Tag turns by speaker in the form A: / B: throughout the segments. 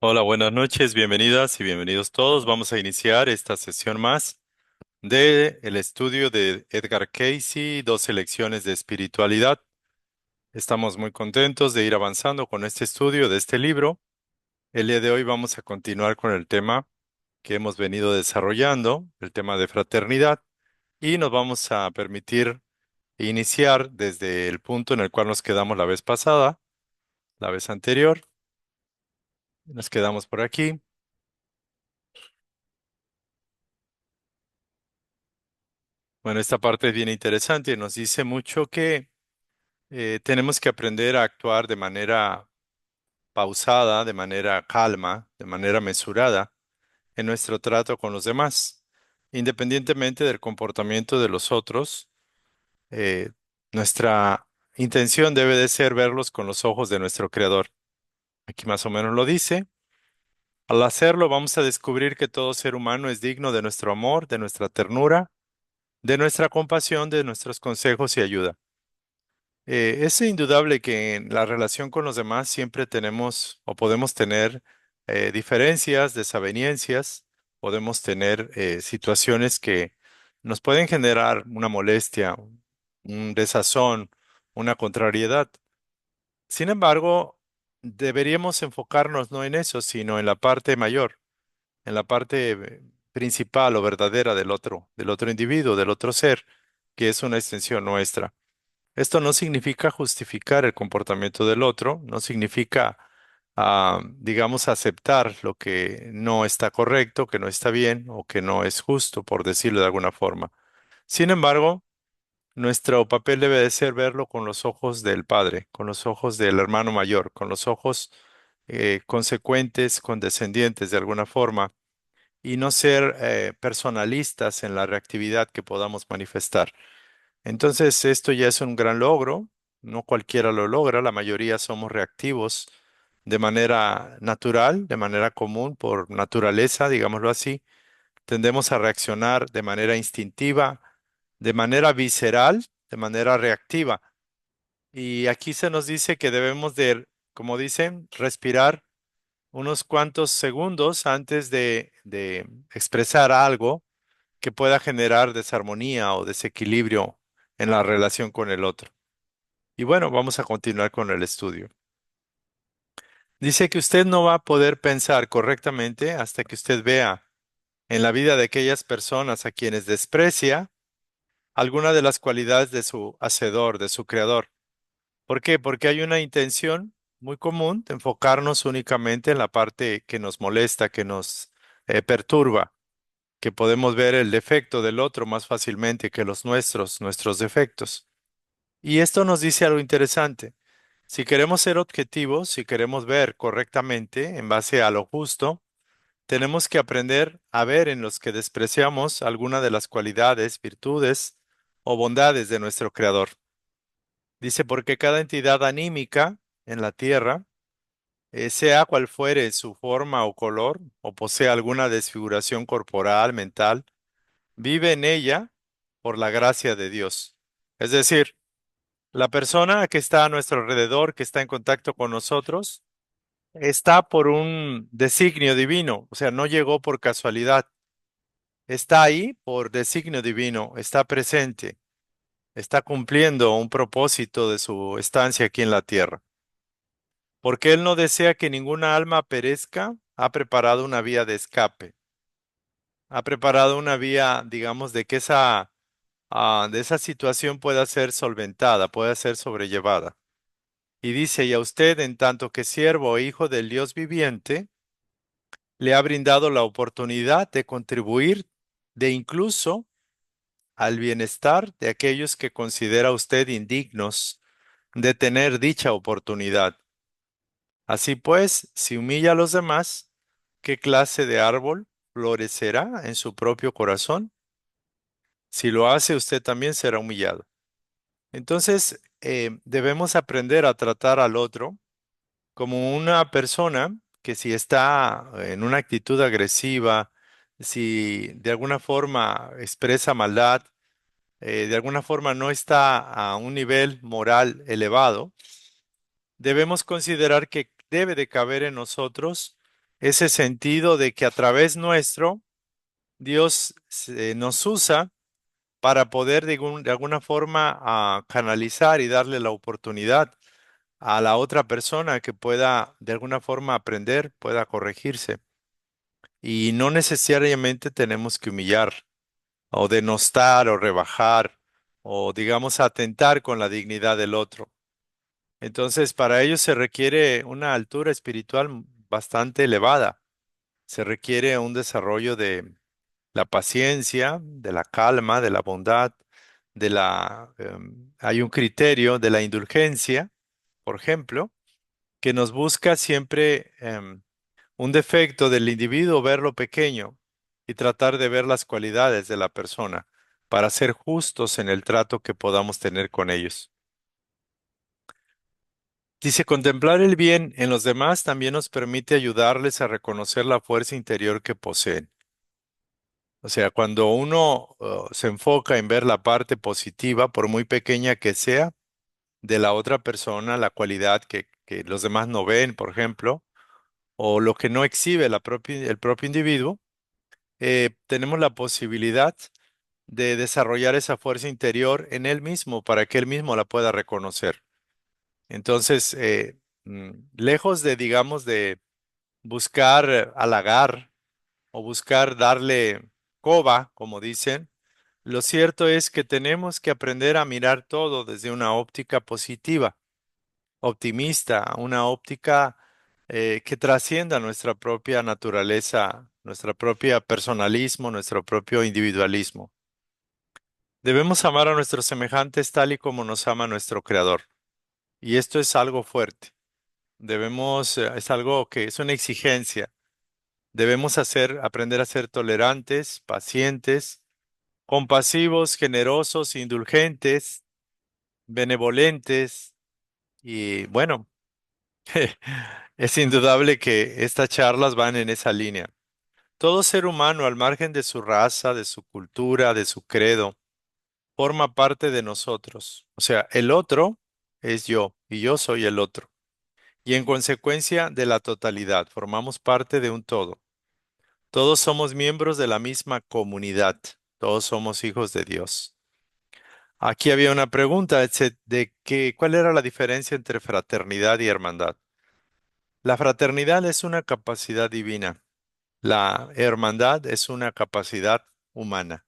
A: Hola, buenas noches, bienvenidas y bienvenidos todos. Vamos a iniciar esta sesión más de el estudio de Edgar Cayce, 12 lecciones de espiritualidad. Estamos muy contentos de ir avanzando con este estudio de este libro. El día de hoy vamos a continuar con el tema que hemos venido desarrollando, el tema de fraternidad, y nos vamos a permitir iniciar desde el punto en el cual nos quedamos la vez pasada, la vez anterior. Nos quedamos por aquí. Bueno, esta parte es bien interesante. Nos dice mucho que tenemos que aprender a actuar de manera pausada, de manera calma, de manera mesurada en nuestro trato con los demás, independientemente del comportamiento de los otros. eh, Nuestra intención debe de ser verlos con los ojos de nuestro Creador. Aquí más o menos lo dice. Al hacerlo, vamos a descubrir que todo ser humano es digno de nuestro amor, de nuestra ternura, de nuestra compasión, de nuestros consejos y ayuda. Es indudable que en la relación con los demás siempre tenemos o podemos tener diferencias, desavenencias, podemos tener situaciones que nos pueden generar una molestia, un desazón, una contrariedad. Sin embargo, deberíamos enfocarnos no en eso, sino en la parte mayor, en la parte principal o verdadera del otro individuo, del otro ser, que es una extensión nuestra. Esto no significa justificar el comportamiento del otro, no significa, digamos, aceptar lo que no está correcto, que no está bien o que no es justo, por decirlo de alguna forma. Sin embargo, nuestro papel debe de ser verlo con los ojos del padre, con los ojos del hermano mayor, con los ojos consecuentes, condescendientes de alguna forma, y no ser personalistas en la reactividad que podamos manifestar. Entonces, esto ya es un gran logro, no cualquiera lo logra, la mayoría somos reactivos de manera natural, de manera común, por naturaleza, digámoslo así. Tendemos a reaccionar de manera instintiva, de manera visceral, de manera reactiva. Y aquí se nos dice que debemos de, como dicen, respirar unos cuantos segundos antes de expresar algo que pueda generar desarmonía o desequilibrio en la relación con el otro. Y bueno, vamos a continuar con el estudio. Dice que usted no va a poder pensar correctamente hasta que usted vea en la vida de aquellas personas a quienes desprecia alguna de las cualidades de su hacedor, de su creador. ¿Por qué? Porque hay una intención muy común de enfocarnos únicamente en la parte que nos molesta, que nos perturba, que podemos ver el defecto del otro más fácilmente que los nuestros defectos. Y esto nos dice algo interesante. Si queremos ser objetivos, si queremos ver correctamente en base a lo justo, tenemos que aprender a ver en los que despreciamos alguna de las cualidades, virtudes o bondades de nuestro Creador. Dice, porque cada entidad anímica en la tierra, sea cual fuere su forma o color, o posea alguna desfiguración corporal, mental, vive en ella por la gracia de Dios. Es decir, la persona que está a nuestro alrededor, que está en contacto con nosotros, está por un designio divino, o sea, no llegó por casualidad, está ahí por designio divino, está presente, está cumpliendo un propósito de su estancia aquí en la tierra. Porque Él no desea que ninguna alma perezca, ha preparado una vía de escape, ha preparado una vía, digamos, de que de esa situación pueda ser solventada, pueda ser sobrellevada. Y dice, y a usted, en tanto que siervo o hijo del Dios viviente, le ha brindado la oportunidad de contribuir de incluso al bienestar de aquellos que considera usted indignos de tener dicha oportunidad. Así pues, si humilla a los demás, ¿qué clase de árbol florecerá en su propio corazón? Si lo hace, usted también será humillado. Entonces, debemos aprender a tratar al otro como una persona que si está en una actitud agresiva, si de alguna forma expresa maldad, de alguna forma no está a un nivel moral elevado, debemos considerar que debe de caber en nosotros ese sentido de que a través nuestro Dios nos usa para poder de alguna forma canalizar y darle la oportunidad a la otra persona que pueda de alguna forma aprender, pueda corregirse. Y no necesariamente tenemos que humillar o denostar o rebajar o digamos atentar con la dignidad del otro. Entonces, para ello se requiere una altura espiritual bastante elevada. Se requiere un desarrollo de la paciencia, de la calma, de la bondad, hay un criterio de la indulgencia, por ejemplo, que nos busca siempre un defecto del individuo, verlo pequeño y tratar de ver las cualidades de la persona para ser justos en el trato que podamos tener con ellos. Dice, contemplar el bien en los demás también nos permite ayudarles a reconocer la fuerza interior que poseen. O sea, cuando uno se enfoca en ver la parte positiva, por muy pequeña que sea, de la otra persona, la cualidad que los demás no ven, por ejemplo, o lo que no exhibe el propio individuo, tenemos la posibilidad de desarrollar esa fuerza interior en él mismo para que él mismo la pueda reconocer. Entonces, lejos de, digamos, de buscar halagar o buscar darle coba, como dicen, lo cierto es que tenemos que aprender a mirar todo desde una óptica positiva, optimista, una óptica que trascienda nuestra propia naturaleza, nuestra propia personalismo, nuestro propio individualismo. Debemos amar a nuestros semejantes tal y como nos ama nuestro Creador. Y esto es algo fuerte. Es algo que es una exigencia. Debemos aprender a ser tolerantes, pacientes, compasivos, generosos, indulgentes, benevolentes y bueno, es indudable que estas charlas van en esa línea. Todo ser humano, al margen de su raza, de su cultura, de su credo, forma parte de nosotros. O sea, el otro es yo y yo soy el otro. Y en consecuencia de la totalidad, formamos parte de un todo. Todos somos miembros de la misma comunidad. Todos somos hijos de Dios. Aquí había una pregunta de que, ¿cuál era la diferencia entre fraternidad y hermandad? La fraternidad es una capacidad divina. La hermandad es una capacidad humana.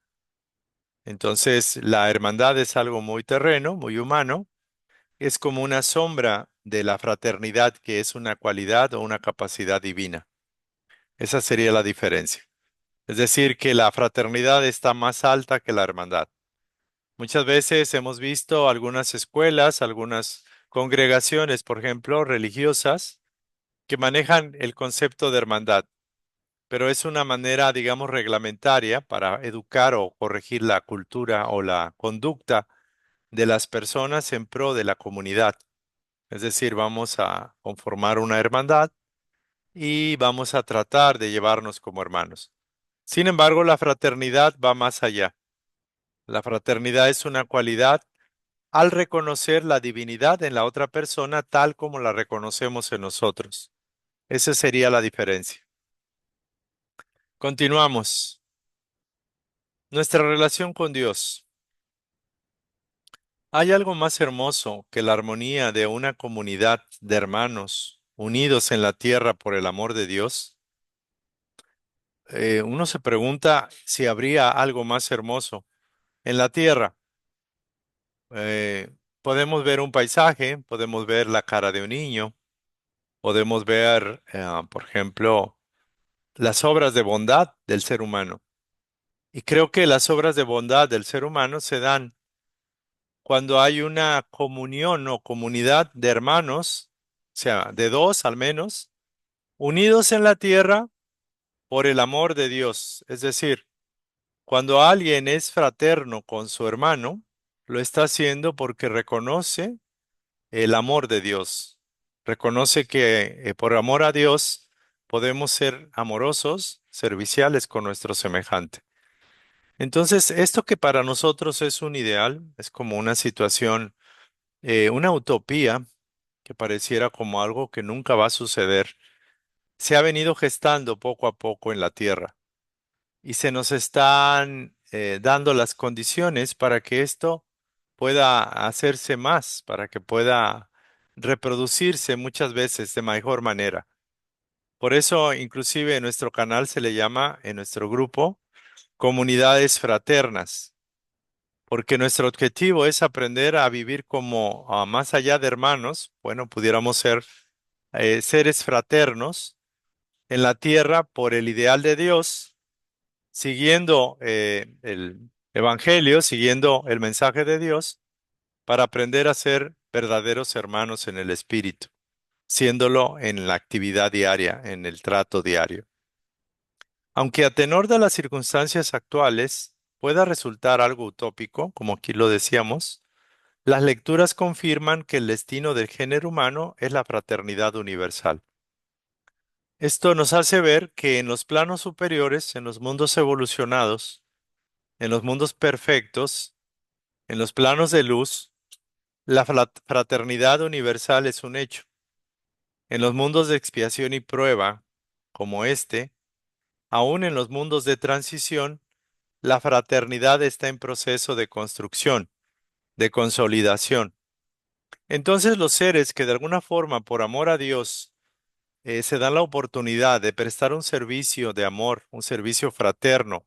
A: Entonces, la hermandad es algo muy terreno, muy humano. Es como una sombra de la fraternidad, que es una cualidad o una capacidad divina. Esa sería la diferencia. Es decir, que la fraternidad está más alta que la hermandad. Muchas veces hemos visto algunas escuelas, algunas congregaciones, por ejemplo, religiosas, que manejan el concepto de hermandad, pero es una manera, digamos, reglamentaria para educar o corregir la cultura o la conducta de las personas en pro de la comunidad. Es decir, vamos a conformar una hermandad y vamos a tratar de llevarnos como hermanos. Sin embargo, la fraternidad va más allá. La fraternidad es una cualidad al reconocer la divinidad en la otra persona tal como la reconocemos en nosotros. Esa sería la diferencia. Continuamos. Nuestra relación con Dios. ¿Hay algo más hermoso que la armonía de una comunidad de hermanos unidos en la tierra por el amor de Dios? Uno se pregunta si habría algo más hermoso en la tierra. Podemos ver un paisaje, podemos ver la cara de un niño, podemos ver, por ejemplo, las obras de bondad del ser humano. Y creo que las obras de bondad del ser humano se dan cuando hay una comunión o comunidad de hermanos, o sea, de dos al menos, unidos en la tierra por el amor de Dios. Es decir, cuando alguien es fraterno con su hermano, lo está haciendo porque reconoce el amor de Dios. Reconoce que por amor a Dios podemos ser amorosos, serviciales con nuestro semejante. Entonces, esto que para nosotros es un ideal, es como una situación, una utopía que pareciera como algo que nunca va a suceder, se ha venido gestando poco a poco en la Tierra y se nos están dando las condiciones para que esto pueda hacerse más, para que pueda reproducirse muchas veces de mejor manera. Por eso, inclusive en nuestro canal se le llama, en nuestro grupo, comunidades fraternas, porque nuestro objetivo es aprender a vivir como más allá de hermanos, bueno, pudiéramos ser seres fraternos en la tierra por el ideal de Dios, siguiendo el Evangelio, siguiendo el mensaje de Dios, para aprender a ser verdaderos hermanos en el Espíritu, siéndolo en la actividad diaria, en el trato diario. Aunque a tenor de las circunstancias actuales pueda resultar algo utópico, como aquí lo decíamos, las lecturas confirman que el destino del género humano es la fraternidad universal. Esto nos hace ver que en los planos superiores, en los mundos evolucionados, en los mundos perfectos, en los planos de luz, la fraternidad universal es un hecho. En los mundos de expiación y prueba, como este, aún en los mundos de transición, la fraternidad está en proceso de construcción, de consolidación. Entonces los seres que de alguna forma, por amor a Dios, se dan la oportunidad de prestar un servicio de amor, un servicio fraterno,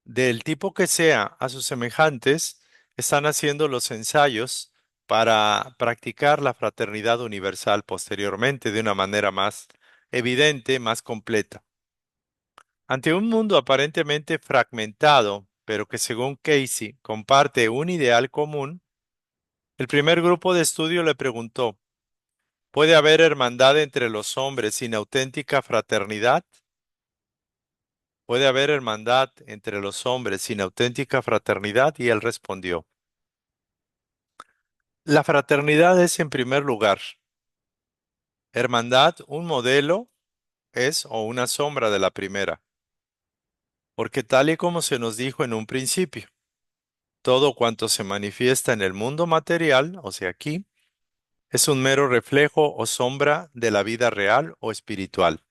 A: del tipo que sea a sus semejantes, están haciendo los ensayos para practicar la fraternidad universal posteriormente de una manera más evidente, más completa. Ante un mundo aparentemente fragmentado, pero que según Casey comparte un ideal común, el primer grupo de estudio le preguntó, ¿puede haber hermandad entre los hombres sin auténtica fraternidad? ¿Puede haber hermandad entre los hombres sin auténtica fraternidad? Y él respondió, la fraternidad es en primer lugar. Hermandad, un modelo es o una sombra de la primera, porque tal y como se nos dijo en un principio, todo cuanto se manifiesta en el mundo material, o sea, aquí, es un mero reflejo o sombra de la vida real o espiritual.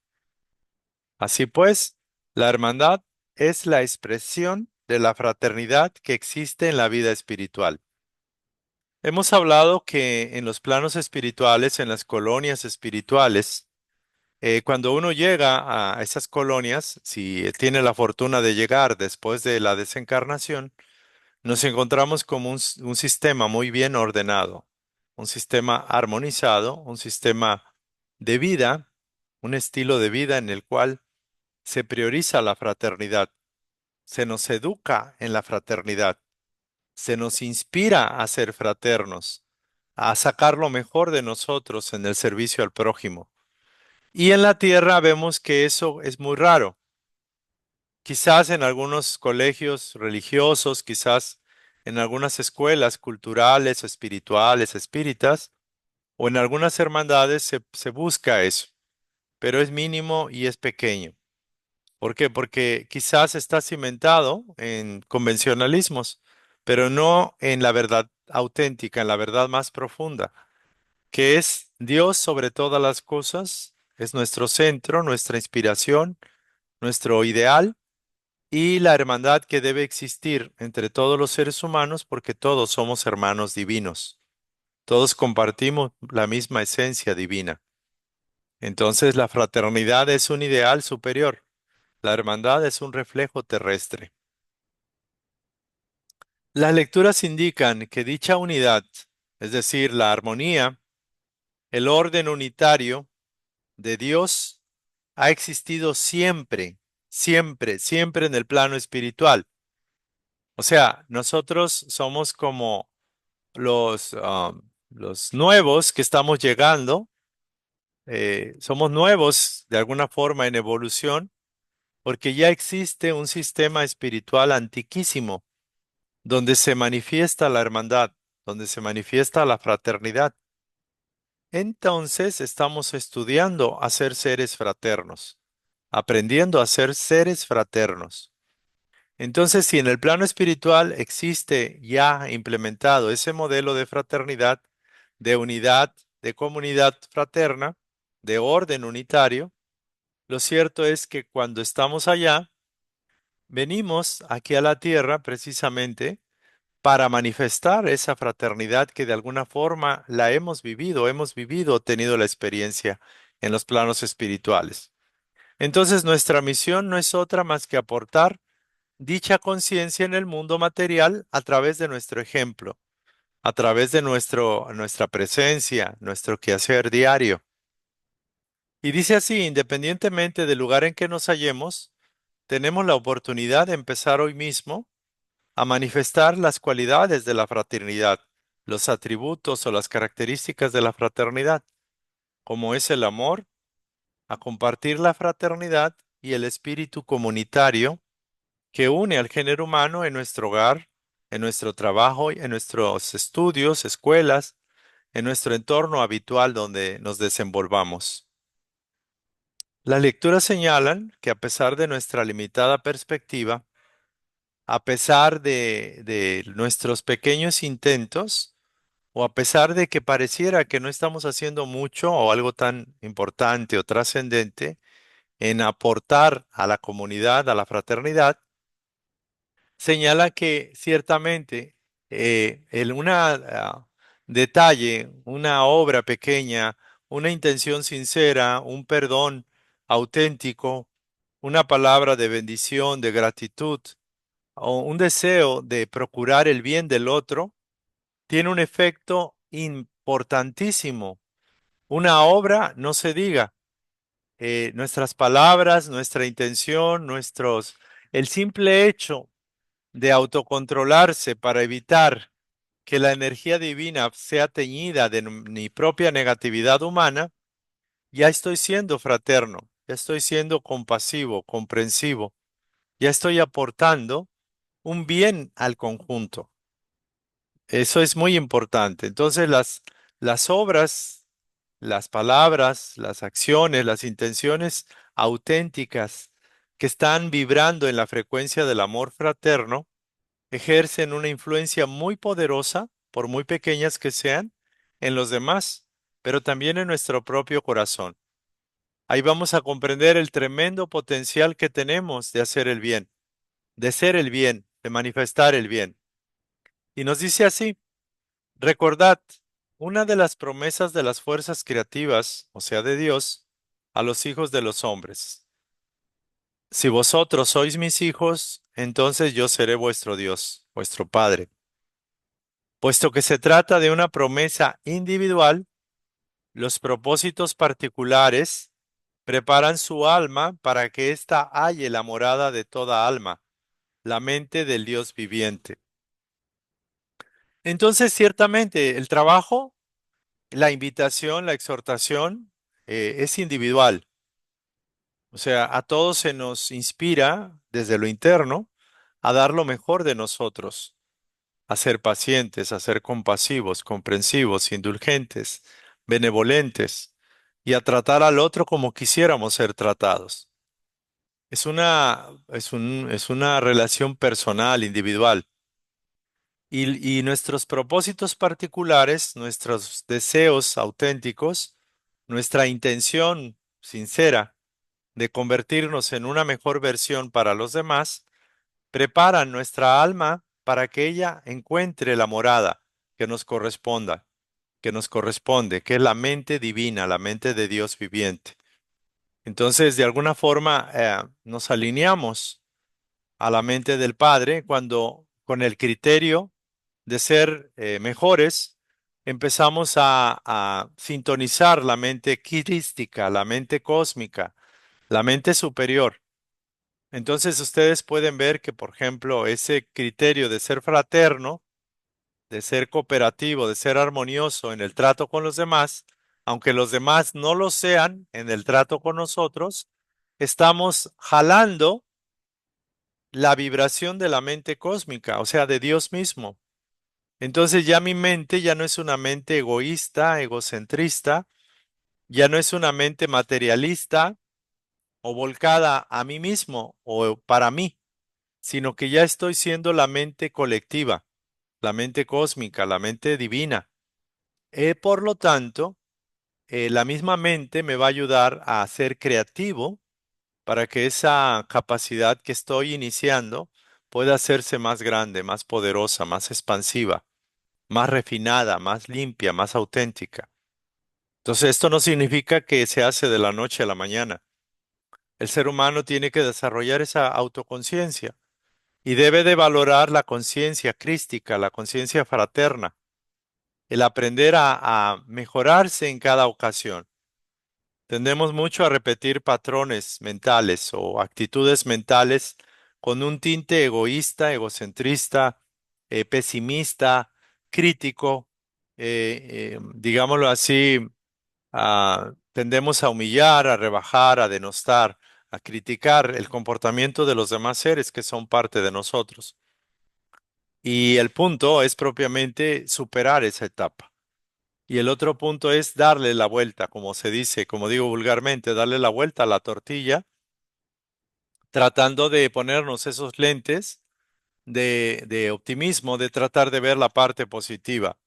A: Así pues, la hermandad es la expresión de la fraternidad que existe en la vida espiritual. Hemos hablado que en los planos espirituales, en las colonias espirituales, cuando uno llega a esas colonias, si tiene la fortuna de llegar después de la desencarnación, nos encontramos como un sistema muy bien ordenado, un sistema armonizado, un sistema de vida, un estilo de vida en el cual se prioriza la fraternidad, se nos educa en la fraternidad, se nos inspira a ser fraternos, a sacar lo mejor de nosotros en el servicio al prójimo. Y en la tierra vemos que eso es muy raro. Quizás en algunos colegios religiosos, quizás en algunas escuelas culturales, espirituales, espíritas, o en algunas hermandades se busca eso, pero es mínimo y es pequeño. ¿Por qué? Porque quizás está cimentado en convencionalismos, pero no en la verdad auténtica, en la verdad más profunda, que es Dios sobre todas las cosas, es nuestro centro, nuestra inspiración, nuestro ideal y la hermandad que debe existir entre todos los seres humanos porque todos somos hermanos divinos, todos compartimos la misma esencia divina. Entonces la fraternidad es un ideal superior, la hermandad es un reflejo terrestre. Las lecturas indican que dicha unidad, es decir, la armonía, el orden unitario de Dios, ha existido siempre, siempre, siempre en el plano espiritual. O sea, nosotros somos como los nuevos que estamos llegando, somos nuevos de alguna forma en evolución, porque ya existe un sistema espiritual antiquísimo donde se manifiesta la hermandad, donde se manifiesta la fraternidad. Entonces estamos estudiando a ser seres fraternos, aprendiendo a ser seres fraternos. Entonces, si en el plano espiritual existe ya implementado ese modelo de fraternidad, de unidad, de comunidad fraterna, de orden unitario, Lo cierto es que cuando estamos allá, venimos aquí a la tierra precisamente para manifestar esa fraternidad que de alguna forma la hemos vivido, tenido la experiencia en los planos espirituales. Entonces nuestra misión no es otra más que aportar dicha conciencia en el mundo material a través de nuestro ejemplo, a través de nuestra presencia, nuestro quehacer diario. Y dice así, independientemente del lugar en que nos hallemos, tenemos la oportunidad de empezar hoy mismo a manifestar las cualidades de la fraternidad, los atributos o las características de la fraternidad, como es el amor, a compartir la fraternidad y el espíritu comunitario que une al género humano en nuestro hogar, en nuestro trabajo, en nuestros estudios, escuelas, en nuestro entorno habitual donde nos desenvolvamos. Las lecturas señalan que a pesar de nuestra limitada perspectiva, a pesar de nuestros pequeños intentos, o a pesar de que pareciera que no estamos haciendo mucho o algo tan importante o trascendente en aportar a la comunidad, a la fraternidad, señala que ciertamente detalle, una obra pequeña, una intención sincera, un perdón auténtico, una palabra de bendición, de gratitud o un deseo de procurar el bien del otro, tiene un efecto importantísimo. Una obra, no se diga, nuestras palabras, nuestra intención, el simple hecho de autocontrolarse para evitar que la energía divina sea teñida de mi propia negatividad humana, ya estoy siendo fraterno, ya estoy siendo compasivo, comprensivo, ya estoy aportando un bien al conjunto. Eso es muy importante. Entonces, las obras, las palabras, las acciones, las intenciones auténticas que están vibrando en la frecuencia del amor fraterno, ejercen una influencia muy poderosa, por muy pequeñas que sean, en los demás, pero también en nuestro propio corazón. Ahí vamos a comprender el tremendo potencial que tenemos de hacer el bien, de ser el bien, de manifestar el bien. Y nos dice así, recordad, una de las promesas de las fuerzas creativas, o sea, de Dios, a los hijos de los hombres. Si vosotros sois mis hijos, entonces yo seré vuestro Dios, vuestro Padre. Puesto que se trata de una promesa individual, los propósitos particulares preparan su alma para que ésta halle la morada de toda alma, la mente del Dios viviente. Entonces, ciertamente, el trabajo, la invitación, la exhortación, es individual. O sea, a todos se nos inspira desde lo interno a dar lo mejor de nosotros, a ser pacientes, a ser compasivos, comprensivos, indulgentes, benevolentes y a tratar al otro como quisiéramos ser tratados. Es una relación personal, individual. Y nuestros propósitos particulares, nuestros deseos auténticos, nuestra intención sincera de convertirnos en una mejor versión para los demás, preparan nuestra alma para que ella encuentre la morada que nos corresponda, que nos corresponde, que es la mente divina, la mente de Dios viviente. Entonces, de alguna forma, nos alineamos a la mente del Padre cuando con el criterio de ser mejores, empezamos a sintonizar la mente crística, la mente cósmica, la mente superior. Entonces ustedes pueden ver que, por ejemplo, ese criterio de ser fraterno, de ser cooperativo, de ser armonioso en el trato con los demás, aunque los demás no lo sean en el trato con nosotros, estamos jalando la vibración de la mente cósmica, o sea, de Dios mismo. Entonces ya mi mente ya no es una mente egoísta, egocentrista, ya no es una mente materialista o volcada a mí mismo o para mí, sino que ya estoy siendo la mente colectiva, la mente cósmica, la mente divina. Por lo tanto, la misma mente me va a ayudar a ser creativo para que esa capacidad que estoy iniciando pueda hacerse más grande, más poderosa, más expansiva, más refinada, más limpia, más auténtica. Entonces, esto no significa que se hace de la noche a la mañana. El ser humano tiene que desarrollar esa autoconciencia y debe de valorar la conciencia crística, la conciencia fraterna, el aprender a mejorarse en cada ocasión. Tendemos mucho a repetir patrones mentales o actitudes mentales con un tinte egoísta, egocentrista, pesimista, crítico, digámoslo así, tendemos a humillar, a rebajar, a denostar, a criticar el comportamiento de los demás seres que son parte de nosotros. Y el punto es propiamente superar esa etapa. Y el otro punto es darle la vuelta, como se dice, como digo vulgarmente, darle la vuelta a la tortilla, tratando de ponernos esos lentes de optimismo, de tratar de ver la parte positiva.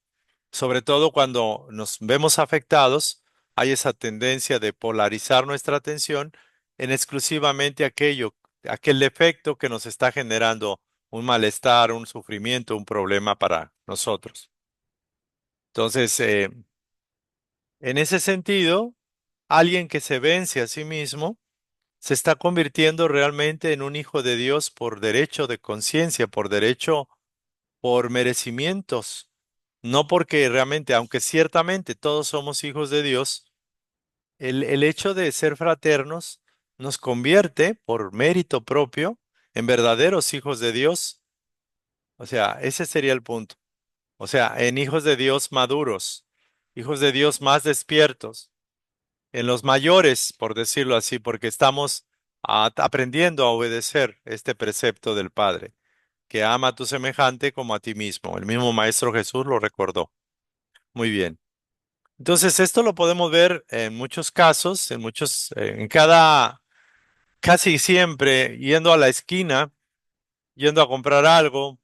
A: Sobre todo cuando nos vemos afectados, hay esa tendencia de polarizar nuestra atención en exclusivamente aquel defecto que nos está generando un malestar, un sufrimiento, un problema para nosotros. Entonces, en ese sentido, alguien que se vence a sí mismo se está convirtiendo realmente en un hijo de Dios por derecho de conciencia, por derecho, por merecimientos, no porque realmente, aunque ciertamente todos somos hijos de Dios, el hecho de ser fraternos nos convierte por mérito propio en verdaderos hijos de Dios. O sea, ese sería el punto. O sea, en hijos de Dios maduros, hijos de Dios más despiertos, en los mayores, por decirlo así, porque estamos aprendiendo a obedecer este precepto del Padre, que ama a tu semejante como a ti mismo. El mismo Maestro Jesús lo recordó. Muy bien. Entonces, esto lo podemos ver en muchos casos, en cada, casi siempre, yendo a la esquina, yendo a comprar algo,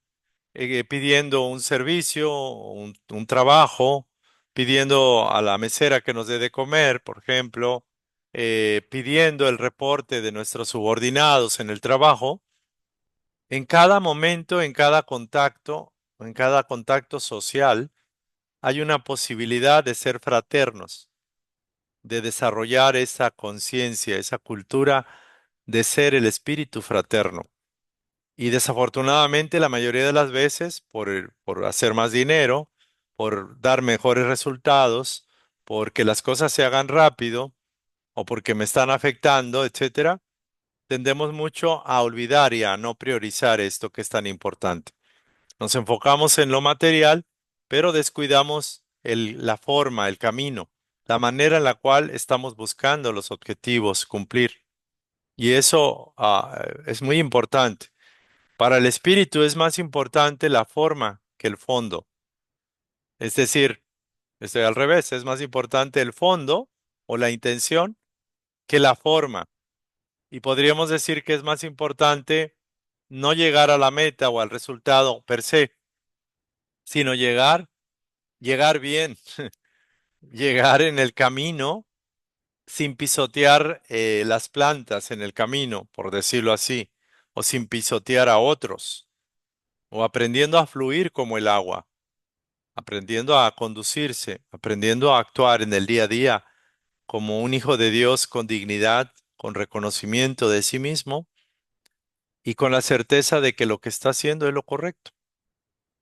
A: pidiendo un servicio, un trabajo, pidiendo a la mesera que nos dé de comer, por ejemplo, pidiendo el reporte de nuestros subordinados en el trabajo. En cada momento, en cada contacto social, hay una posibilidad de ser fraternos, de desarrollar esa conciencia, esa cultura de ser el espíritu fraterno. Y desafortunadamente la mayoría de las veces, por hacer más dinero, por dar mejores resultados, porque las cosas se hagan rápido o porque me están afectando, etcétera, tendemos mucho a olvidar y a no priorizar esto que es tan importante. Nos enfocamos en lo material, pero descuidamos la forma, el camino, la manera en la cual estamos buscando los objetivos cumplir. Y eso es muy importante. Para el espíritu es más importante la forma que el fondo. Es decir, estoy al revés, es más importante el fondo o la intención que la forma. Y podríamos decir que es más importante no llegar a la meta o al resultado per se, sino llegar bien, llegar en el camino sin pisotear las plantas en el camino, por decirlo así, o sin pisotear a otros, o aprendiendo a fluir como el agua, aprendiendo a conducirse, aprendiendo a actuar en el día a día como un hijo de Dios con dignidad, con reconocimiento de sí mismo y con la certeza de que lo que está haciendo es lo correcto,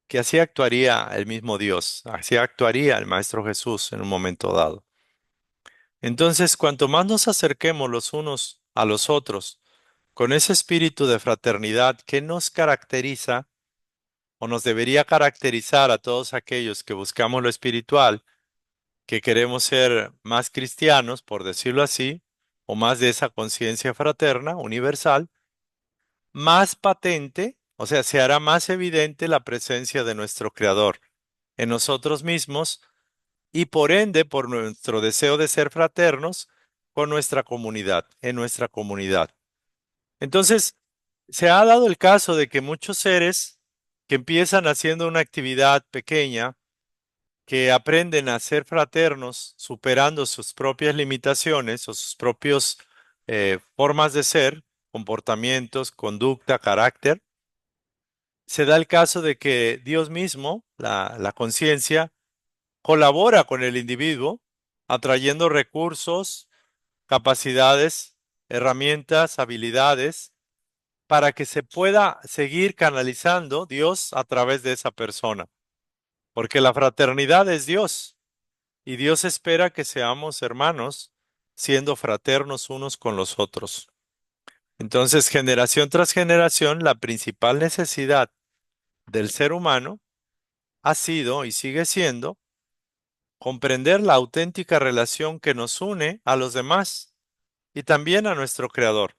A: que así actuaría el mismo Dios, así actuaría el Maestro Jesús en un momento dado. Entonces, cuanto más nos acerquemos los unos a los otros, con ese espíritu de fraternidad que nos caracteriza o nos debería caracterizar a todos aquellos que buscamos lo espiritual, que queremos ser más cristianos, por decirlo así, o más de esa conciencia fraterna, universal, más patente, o sea, se hará más evidente la presencia de nuestro Creador en nosotros mismos y por ende, por nuestro deseo de ser fraternos con nuestra comunidad, en nuestra comunidad. Entonces, se ha dado el caso de que muchos seres que empiezan haciendo una actividad pequeña, que aprenden a ser fraternos, superando sus propias limitaciones o sus propios formas de ser, comportamientos, conducta, carácter. Se da el caso de que Dios mismo, la conciencia, colabora con el individuo, atrayendo recursos, capacidades, herramientas, habilidades, para que se pueda seguir canalizando Dios a través de esa persona. Porque la fraternidad es Dios y Dios espera que seamos hermanos, siendo fraternos unos con los otros. Entonces, generación tras generación, la principal necesidad del ser humano ha sido y sigue siendo comprender la auténtica relación que nos une a los demás y también a nuestro Creador.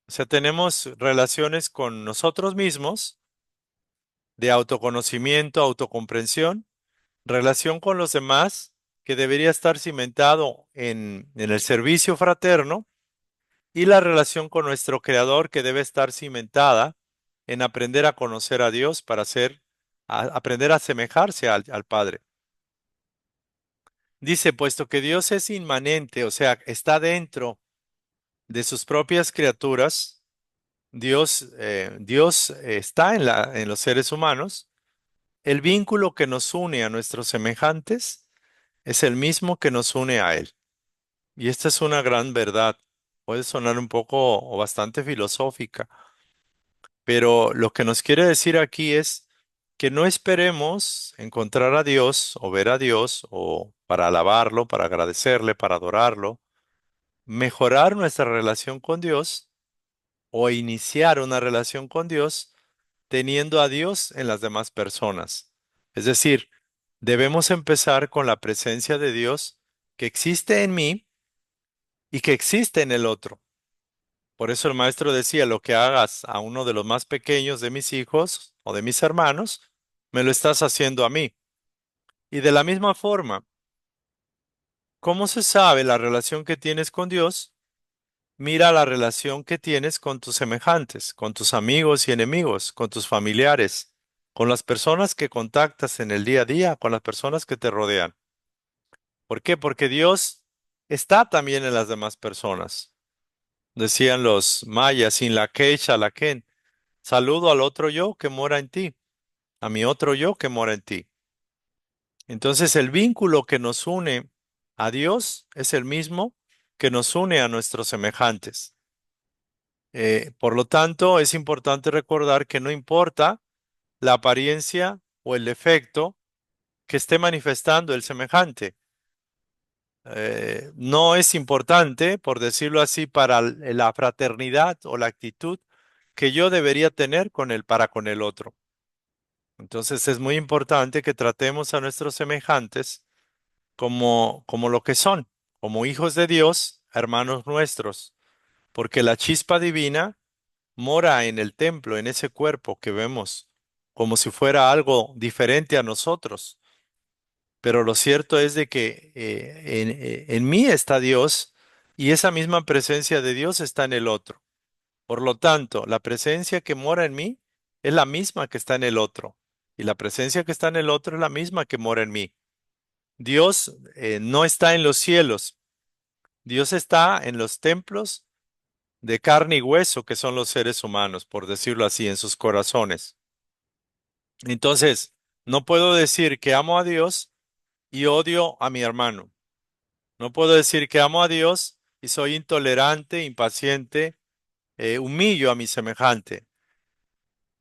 A: O sea, tenemos relaciones con nosotros mismos de autoconocimiento, autocomprensión, relación con los demás que debería estar cimentado en el servicio fraterno y la relación con nuestro Creador que debe estar cimentada en aprender a conocer a Dios para aprender a asemejarse al Padre. Dice, puesto que Dios es inmanente, o sea, está dentro de sus propias criaturas, Dios está en los seres humanos, el vínculo que nos une a nuestros semejantes es el mismo que nos une a Él. Y esta es una gran verdad. Puede sonar un poco o bastante filosófica, pero lo que nos quiere decir aquí es que no esperemos encontrar a Dios o ver a Dios o para alabarlo, para agradecerle, para adorarlo, mejorar nuestra relación con Dios o iniciar una relación con Dios teniendo a Dios en las demás personas. Es decir, debemos empezar con la presencia de Dios que existe en mí y que existe en el otro. Por eso el maestro decía, lo que hagas a uno de los más pequeños de mis hijos o de mis hermanos, me lo estás haciendo a mí. Y de la misma forma, ¿cómo se sabe la relación que tienes con Dios? Mira la relación que tienes con tus semejantes, con tus amigos y enemigos, con tus familiares, con las personas que contactas en el día a día, con las personas que te rodean. ¿Por qué? Porque Dios está también en las demás personas. Decían los mayas, sin la quecha, la ken. Saludo al otro yo que mora en ti, a mi otro yo que mora en ti. Entonces el vínculo que nos une a Dios es el mismo que nos une a nuestros semejantes. Por lo tanto, es importante recordar que no importa la apariencia o el efecto que esté manifestando el semejante. No es importante, por decirlo así, para la fraternidad o la actitud que yo debería tener con el para con el otro. Entonces es muy importante que tratemos a nuestros semejantes como lo que son, como hijos de Dios, hermanos nuestros, porque la chispa divina mora en el templo, en ese cuerpo que vemos, como si fuera algo diferente a nosotros. Pero lo cierto es de que en mí está Dios y esa misma presencia de Dios está en el otro. Por lo tanto, la presencia que mora en mí es la misma que está en el otro. Y la presencia que está en el otro es la misma que mora en mí. Dios no está en los cielos. Dios está en los templos de carne y hueso que son los seres humanos, por decirlo así, en sus corazones. Entonces, no puedo decir que amo a Dios y odio a mi hermano. No puedo decir que amo a Dios y soy intolerante, impaciente, humillo a mi semejante.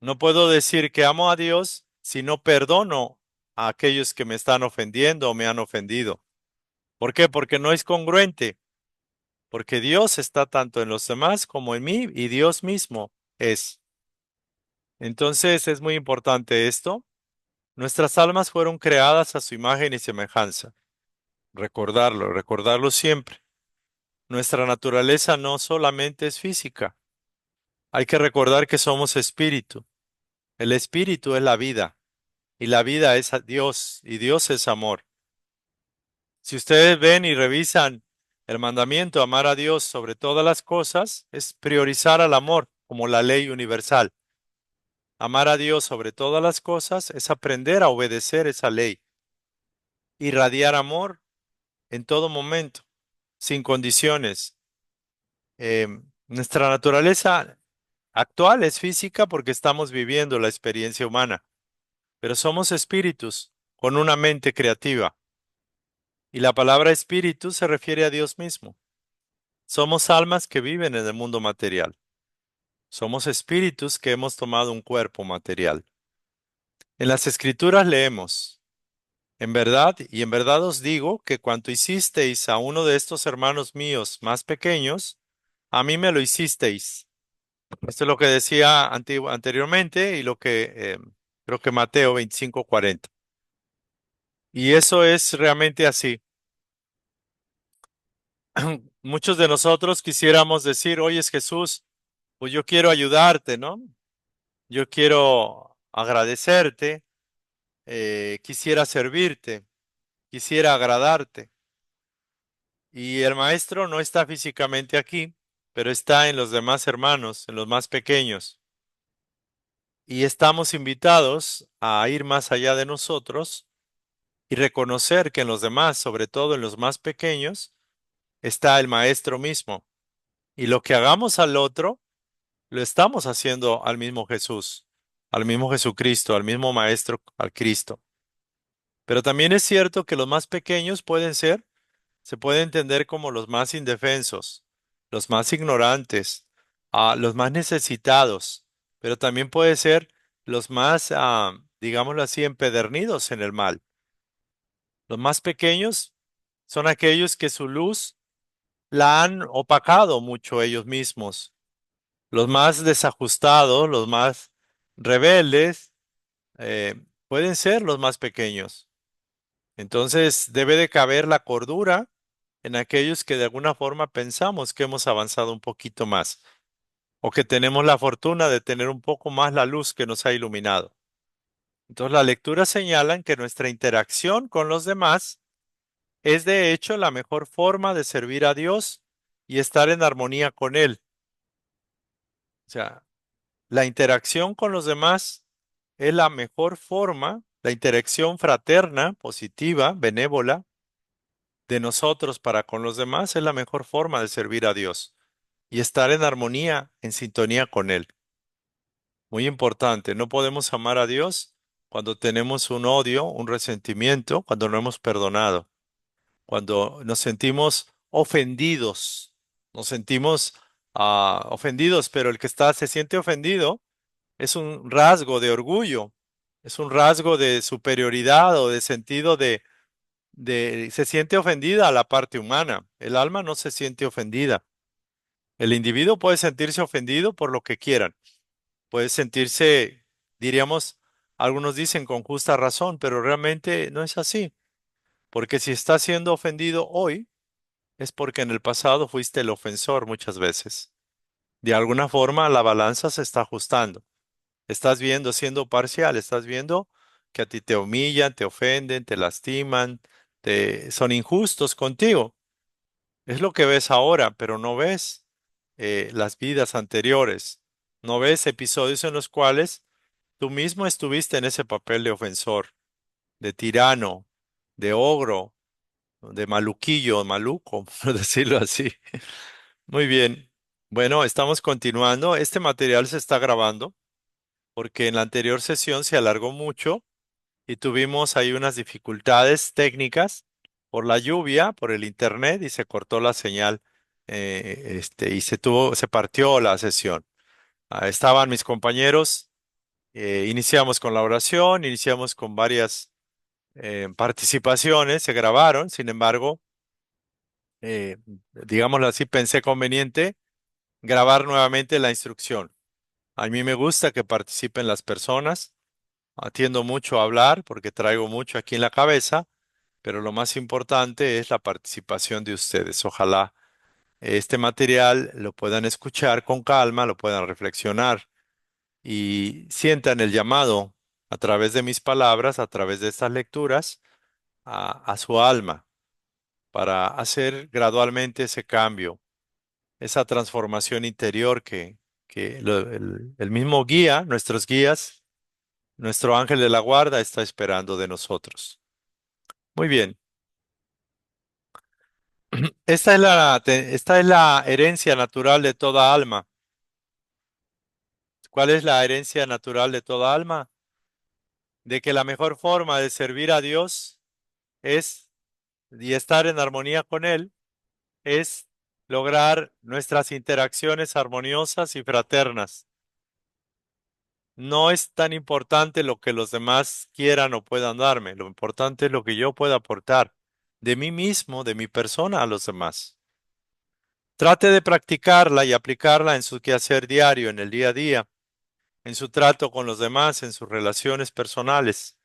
A: No puedo decir que amo a Dios si no perdono a aquellos que me están ofendiendo o me han ofendido. ¿Por qué? Porque no es congruente, porque Dios está tanto en los demás como en mí y Dios mismo es. Entonces es muy importante esto. Nuestras almas fueron creadas a su imagen y semejanza. Recordarlo, recordarlo siempre. Nuestra naturaleza no solamente es física. Hay que recordar que somos espíritu. El espíritu es la vida y la vida es a Dios y Dios es amor. Si ustedes ven y revisan el mandamiento amar a Dios sobre todas las cosas, es priorizar al amor como la ley universal. Amar a Dios sobre todas las cosas es aprender a obedecer esa ley, irradiar amor en todo momento, sin condiciones. Nuestra naturaleza actual es física porque estamos viviendo la experiencia humana, pero somos espíritus con una mente creativa. Y la palabra espíritu se refiere a Dios mismo. Somos almas que viven en el mundo material. Somos espíritus que hemos tomado un cuerpo material. En las escrituras leemos, en verdad y en verdad os digo que cuanto hicisteis a uno de estos hermanos míos más pequeños, a mí me lo hicisteis. Esto es lo que decía anteriormente y lo que creo que Mateo 25:40. Y eso es realmente así. Muchos de nosotros quisiéramos decir, oye, Jesús, pues yo quiero ayudarte, ¿no? Yo quiero agradecerte, quisiera servirte, quisiera agradarte. Y el maestro no está físicamente aquí, pero está en los demás hermanos, en los más pequeños. Y estamos invitados a ir más allá de nosotros y reconocer que en los demás, sobre todo en los más pequeños, está el maestro mismo. Y lo que hagamos al otro, lo estamos haciendo al mismo Jesús, al mismo Jesucristo, al mismo maestro, al Cristo. Pero también es cierto que los más pequeños se puede entender como los más indefensos, los más ignorantes, los más necesitados, pero también puede ser los más, digámoslo así, empedernidos en el mal. Los más pequeños son aquellos que su luz la han opacado mucho ellos mismos. Los más desajustados, los más rebeldes, pueden ser los más pequeños. Entonces debe de caber la cordura en aquellos que de alguna forma pensamos que hemos avanzado un poquito más o que tenemos la fortuna de tener un poco más la luz que nos ha iluminado. Entonces las lecturas señalan que nuestra interacción con los demás es de hecho la mejor forma de servir a Dios y estar en armonía con Él. O sea, la interacción con los demás es la mejor forma, la interacción fraterna, positiva, benévola de nosotros para con los demás es la mejor forma de servir a Dios y estar en armonía, en sintonía con Él. Muy importante, no podemos amar a Dios cuando tenemos un odio, un resentimiento, cuando no hemos perdonado, cuando nos sentimos ofendidos, nos sentimos ofendidos, pero el que se siente ofendido es un rasgo de orgullo, es un rasgo de superioridad o de sentido se siente ofendida a la parte humana. El alma no se siente ofendida. El individuo puede sentirse ofendido por lo que quieran. Puede sentirse, diríamos, algunos dicen con justa razón, pero realmente no es así. Porque si estás siendo ofendido hoy, es porque en el pasado fuiste el ofensor muchas veces. De alguna forma la balanza se está ajustando. Estás viendo, siendo parcial, estás viendo que a ti te humillan, te ofenden, te lastiman, son injustos contigo. Es lo que ves ahora, pero no ves las vidas anteriores. No ves episodios en los cuales tú mismo estuviste en ese papel de ofensor, de tirano, de ogro, de maluquillo, maluco, por decirlo así. Muy bien. Bueno, estamos continuando. Este material se está grabando porque en la anterior sesión se alargó mucho y tuvimos ahí unas dificultades técnicas por la lluvia, por el internet y se cortó la señal y se partió la sesión. Estaban mis compañeros, iniciamos con la oración, iniciamos con varias participaciones, se grabaron, sin embargo, eh, digámoslo así, pensé conveniente grabar nuevamente la instrucción. A mí me gusta que participen las personas, atiendo mucho a hablar porque traigo mucho aquí en la cabeza, pero lo más importante es la participación de ustedes. Ojalá este material lo puedan escuchar con calma, lo puedan reflexionar y sientan el llamado a través de mis palabras, a través de estas lecturas, a su alma para hacer gradualmente ese cambio, esa transformación interior que el mismo guía, nuestros guías, nuestro ángel de la guarda está esperando de nosotros. Muy bien. Esta es la herencia natural de toda alma. ¿Cuál es la herencia natural de toda alma? De que la mejor forma de servir a Dios es y estar en armonía con Él es lograr nuestras interacciones armoniosas y fraternas. No es tan importante lo que los demás quieran o puedan darme, lo importante es lo que yo pueda aportar de mí mismo, de mi persona a los demás. Trate de practicarla y aplicarla en su quehacer diario, en el día a día, en su trato con los demás, en sus relaciones personales,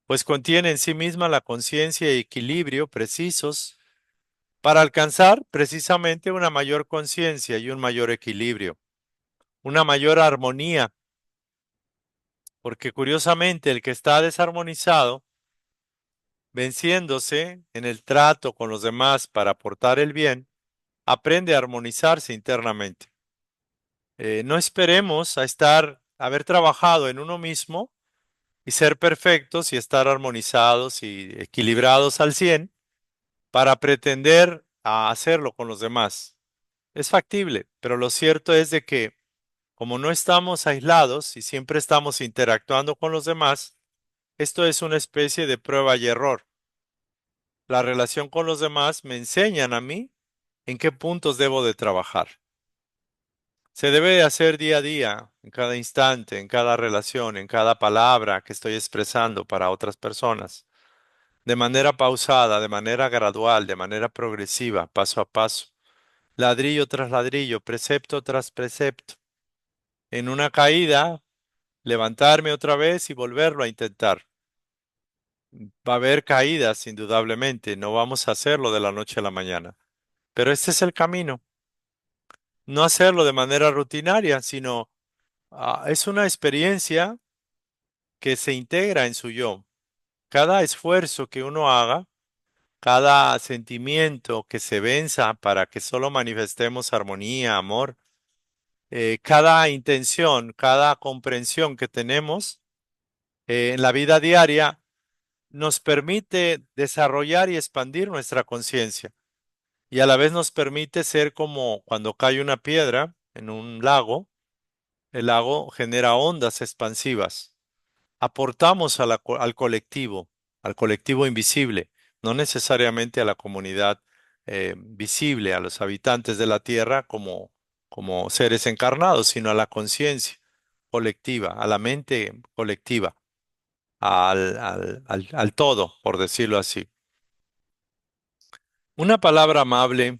A: pues contiene en sí misma la conciencia y equilibrio precisos para alcanzar precisamente una mayor conciencia y un mayor equilibrio, una mayor armonía, porque curiosamente el que está desarmonizado, venciéndose en el trato con los demás para aportar el bien, aprende a armonizarse internamente. No esperemos a haber trabajado en uno mismo y ser perfectos y estar armonizados y equilibrados al 100 para pretender a hacerlo con los demás. Es factible, pero lo cierto es de que como no estamos aislados y siempre estamos interactuando con los demás, esto es una especie de prueba y error. La relación con los demás me enseñan a mí en qué puntos debo de trabajar. Se debe de hacer día a día, en cada instante, en cada relación, en cada palabra que estoy expresando para otras personas, de manera pausada, de manera gradual, de manera progresiva, paso a paso, ladrillo tras ladrillo, precepto tras precepto. En una caída, levantarme otra vez y volverlo a intentar. Va a haber caídas, indudablemente, no vamos a hacerlo de la noche a la mañana, pero este es el camino. No hacerlo de manera rutinaria, sino es una experiencia que se integra en su yo. Cada esfuerzo que uno haga, cada sentimiento que se venza para que solo manifestemos armonía, amor, cada intención, cada comprensión que tenemos en la vida diaria nos permite desarrollar y expandir nuestra conciencia y a la vez nos permite ser como cuando cae una piedra en un lago, el lago genera ondas expansivas. Aportamos al colectivo invisible, no necesariamente a la comunidad visible, a los habitantes de la Tierra como seres encarnados, sino a la conciencia colectiva, a la mente colectiva, al todo, por decirlo así. Una palabra amable,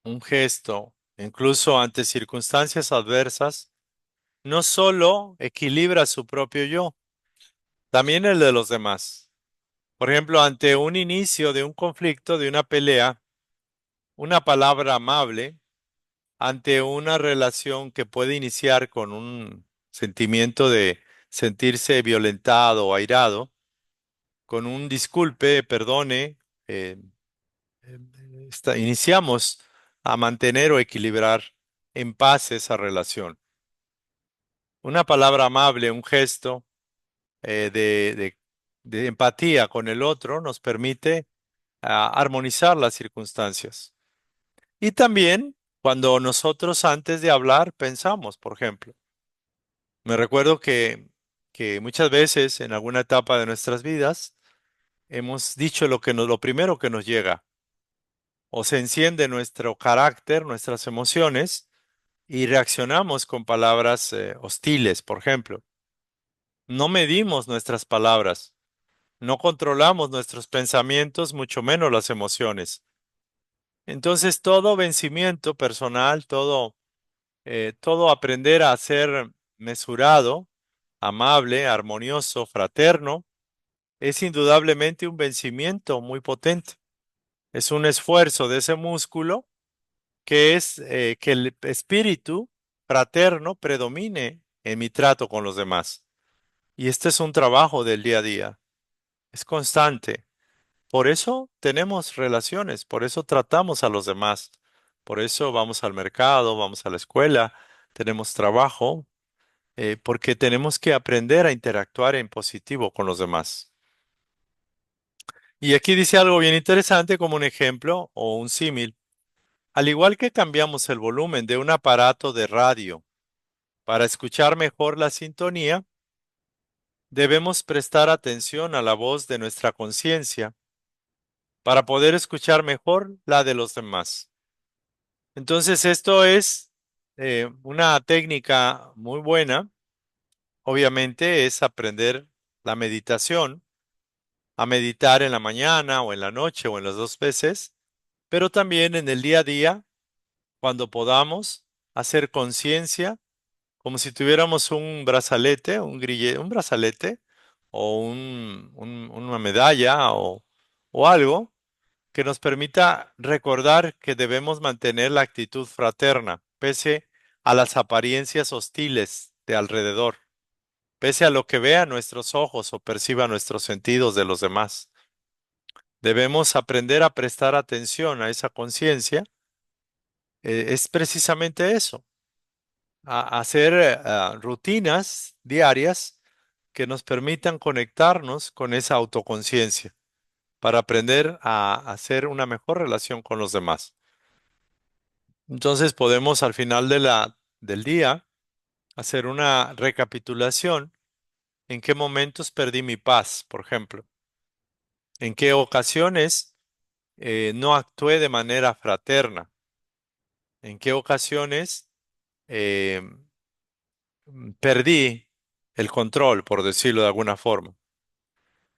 A: un gesto, incluso ante circunstancias adversas, no solo equilibra su propio yo, también el de los demás. Por ejemplo, ante un inicio de un conflicto, de una pelea, una palabra amable, ante una relación que puede iniciar con un sentimiento de sentirse violentado o airado, con un disculpe, perdone, eh, eh, iniciamos a mantener o equilibrar en paz esa relación. Una palabra amable, un gesto eh, de, de- de empatía con el otro nos permite armonizar las circunstancias. Y también cuando nosotros antes de hablar pensamos, por ejemplo. Me recuerdo que muchas veces en alguna etapa de nuestras vidas hemos dicho lo primero que nos llega, o se enciende nuestro carácter, nuestras emociones, y reaccionamos con palabras hostiles, por ejemplo. No medimos nuestras palabras, no controlamos nuestros pensamientos, mucho menos las emociones. Entonces, todo vencimiento personal, todo aprender a ser mesurado, amable, armonioso, fraterno, es indudablemente un vencimiento muy potente. Es un esfuerzo de ese músculo que es que el espíritu fraterno predomine en mi trato con los demás. Y este es un trabajo del día a día, es constante. Por eso tenemos relaciones, por eso tratamos a los demás, por eso vamos al mercado, vamos a la escuela, tenemos trabajo, porque tenemos que aprender a interactuar en positivo con los demás. Y aquí dice algo bien interesante como un ejemplo o un símil. Al igual que cambiamos el volumen de un aparato de radio para escuchar mejor la sintonía, debemos prestar atención a la voz de nuestra conciencia para poder escuchar mejor la de los demás. Entonces, esto es una técnica muy buena. Obviamente es aprender la meditación, a meditar en la mañana o en la noche o en las dos veces, pero también en el día a día, cuando podamos hacer conciencia, como si tuviéramos un brazalete, un brazalete o una medalla o algo que nos permita recordar que debemos mantener la actitud fraterna, pese a las apariencias hostiles de alrededor, pese a lo que vea nuestros ojos o perciba nuestros sentidos de los demás. Debemos aprender a prestar atención a esa conciencia. Es precisamente eso, a hacer rutinas diarias que nos permitan conectarnos con esa autoconciencia para aprender a hacer una mejor relación con los demás. Entonces podemos al final del día hacer una recapitulación en qué momentos perdí mi paz, por ejemplo, en qué ocasiones no actué de manera fraterna, en qué ocasiones eh, perdí el control, por decirlo de alguna forma.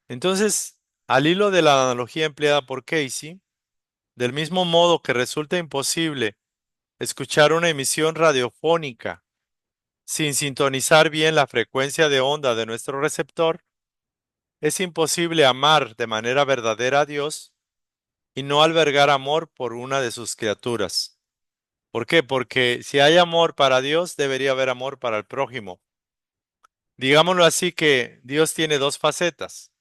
A: Entonces, al hilo de la analogía empleada por Casey, del mismo modo que resulta imposible escuchar una emisión radiofónica sin sintonizar bien la frecuencia de onda de nuestro receptor, es imposible amar de manera verdadera a Dios y no albergar amor por una de sus criaturas. ¿Por qué? Porque si hay amor para Dios, debería haber amor para el prójimo. Digámoslo así que Dios tiene dos facetas.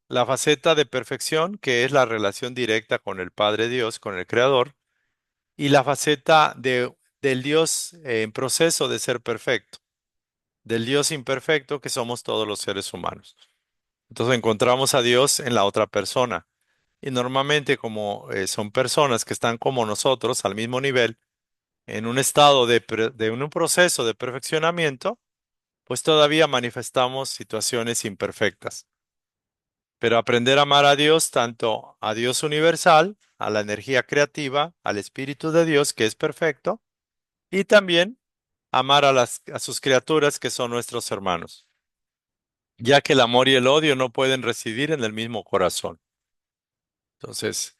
A: La faceta de perfección, que es la relación directa con el Padre Dios, con el Creador, y la faceta del Dios en proceso de ser perfecto, del Dios imperfecto que somos todos los seres humanos. Entonces encontramos a Dios en la otra persona. Y normalmente como son personas que están como nosotros al mismo nivel, en un estado de un proceso de perfeccionamiento, pues todavía manifestamos situaciones imperfectas. Pero aprender a amar a Dios, tanto a Dios universal, a la energía creativa, al Espíritu de Dios, que es perfecto, y también amar a sus criaturas, que son nuestros hermanos, ya que el amor y el odio no pueden residir en el mismo corazón. Entonces,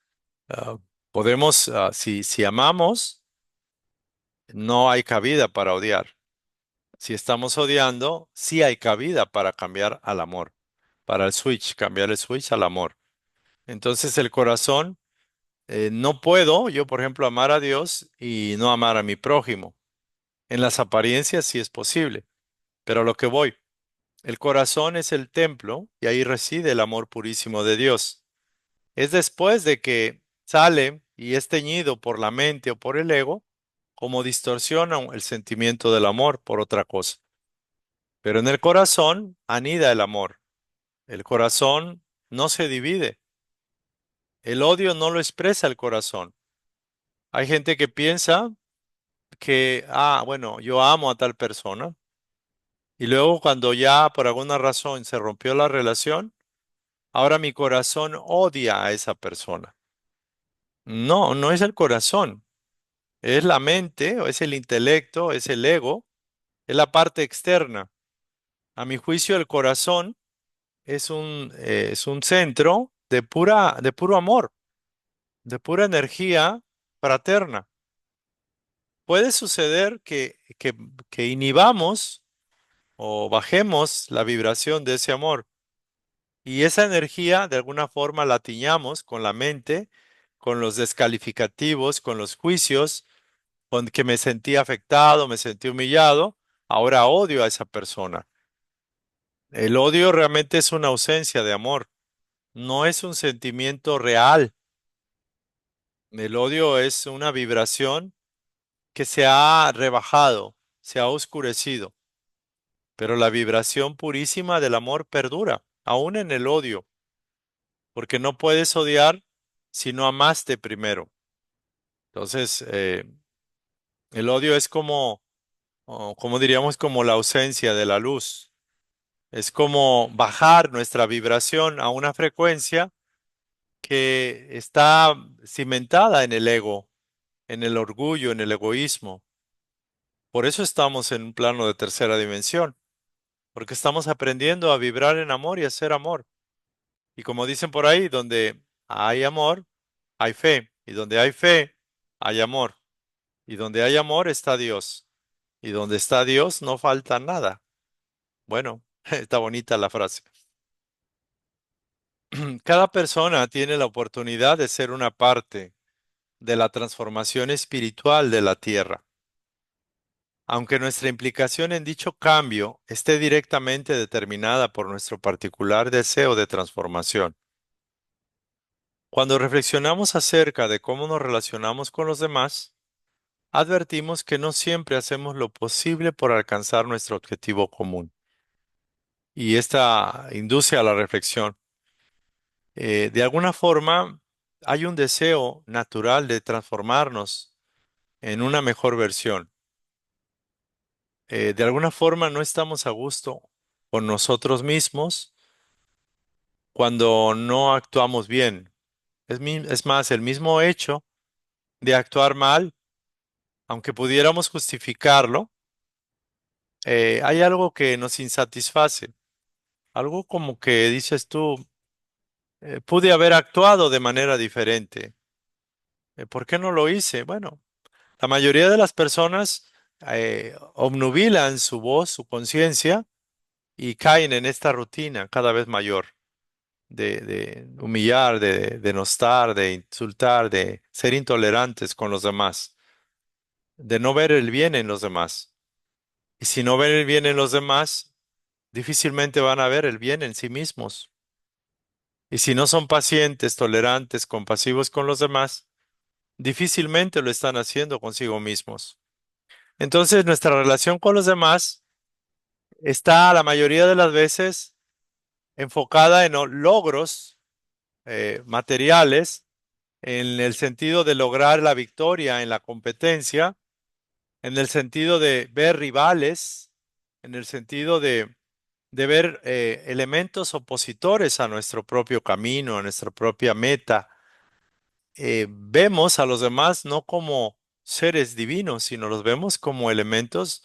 A: ah, podemos, si amamos, no hay cabida para odiar. Si estamos odiando, sí hay cabida para cambiar al amor, para el switch, cambiar el switch al amor. Entonces, el corazón, no puedo yo, por ejemplo, amar a Dios y no amar a mi prójimo. En las apariencias sí es posible, pero a lo que voy, el corazón es el templo y ahí reside el amor purísimo de Dios. Es después de que sale y es teñido por la mente o por el ego, como distorsiona el sentimiento del amor por otra cosa. Pero en el corazón anida el amor. El corazón no se divide. El odio no lo expresa el corazón. Hay gente que piensa que, bueno, yo amo a tal persona y luego cuando ya por alguna razón se rompió la relación, ahora mi corazón odia a esa persona. No, no es el corazón. Es la mente, o es el intelecto, es el ego, es la parte externa. A mi juicio, el corazón es un centro de puro amor, de pura energía fraterna. Puede suceder que inhibamos o bajemos la vibración de ese amor y esa energía de alguna forma la tiñamos con la mente, con los descalificativos, con los juicios con que me sentí afectado, me sentí humillado, ahora odio a esa persona. El odio realmente es una ausencia de amor, no es un sentimiento real. El odio es una vibración que se ha rebajado, se ha oscurecido, pero la vibración purísima del amor perdura, aún en el odio, porque no puedes odiar si no amaste primero. Entonces, el odio es como, o como diríamos, como la ausencia de la luz. Es como bajar nuestra vibración a una frecuencia que está cimentada en el ego, en el orgullo, en el egoísmo. Por eso estamos en un plano de tercera dimensión, porque estamos aprendiendo a vibrar en amor y a ser amor. Y como dicen por ahí, donde hay amor, hay fe. Y donde hay fe, hay amor. Y donde hay amor está Dios. Y donde está Dios no falta nada. Bueno, está bonita la frase. Cada persona tiene la oportunidad de ser una parte de la transformación espiritual de la Tierra. Aunque nuestra implicación en dicho cambio esté directamente determinada por nuestro particular deseo de transformación. Cuando reflexionamos acerca de cómo nos relacionamos con los demás, advertimos que no siempre hacemos lo posible por alcanzar nuestro objetivo común. Y esta induce a la reflexión. De alguna forma, hay un deseo natural de transformarnos en una mejor versión. De alguna forma, no estamos a gusto con nosotros mismos cuando no actuamos bien. Es más, el mismo hecho de actuar mal, aunque pudiéramos justificarlo, hay algo que nos insatisface, algo como que dices tú, pude haber actuado de manera diferente. ¿Por qué no lo hice? Bueno, la mayoría de las personas obnubilan su voz, su conciencia y caen en esta rutina cada vez mayor de humillar, de denostar, de insultar, de ser intolerantes con los demás, de no ver el bien en los demás. Y si no ven el bien en los demás, difícilmente van a ver el bien en sí mismos. Y si no son pacientes, tolerantes, compasivos con los demás, difícilmente lo están haciendo consigo mismos. Entonces, nuestra relación con los demás está la mayoría de las veces enfocada en logros materiales, en el sentido de lograr la victoria en la competencia, en el sentido de ver rivales, en el sentido de ver elementos opositores a nuestro propio camino, a nuestra propia meta. Vemos a los demás no como seres divinos, sino los vemos como elementos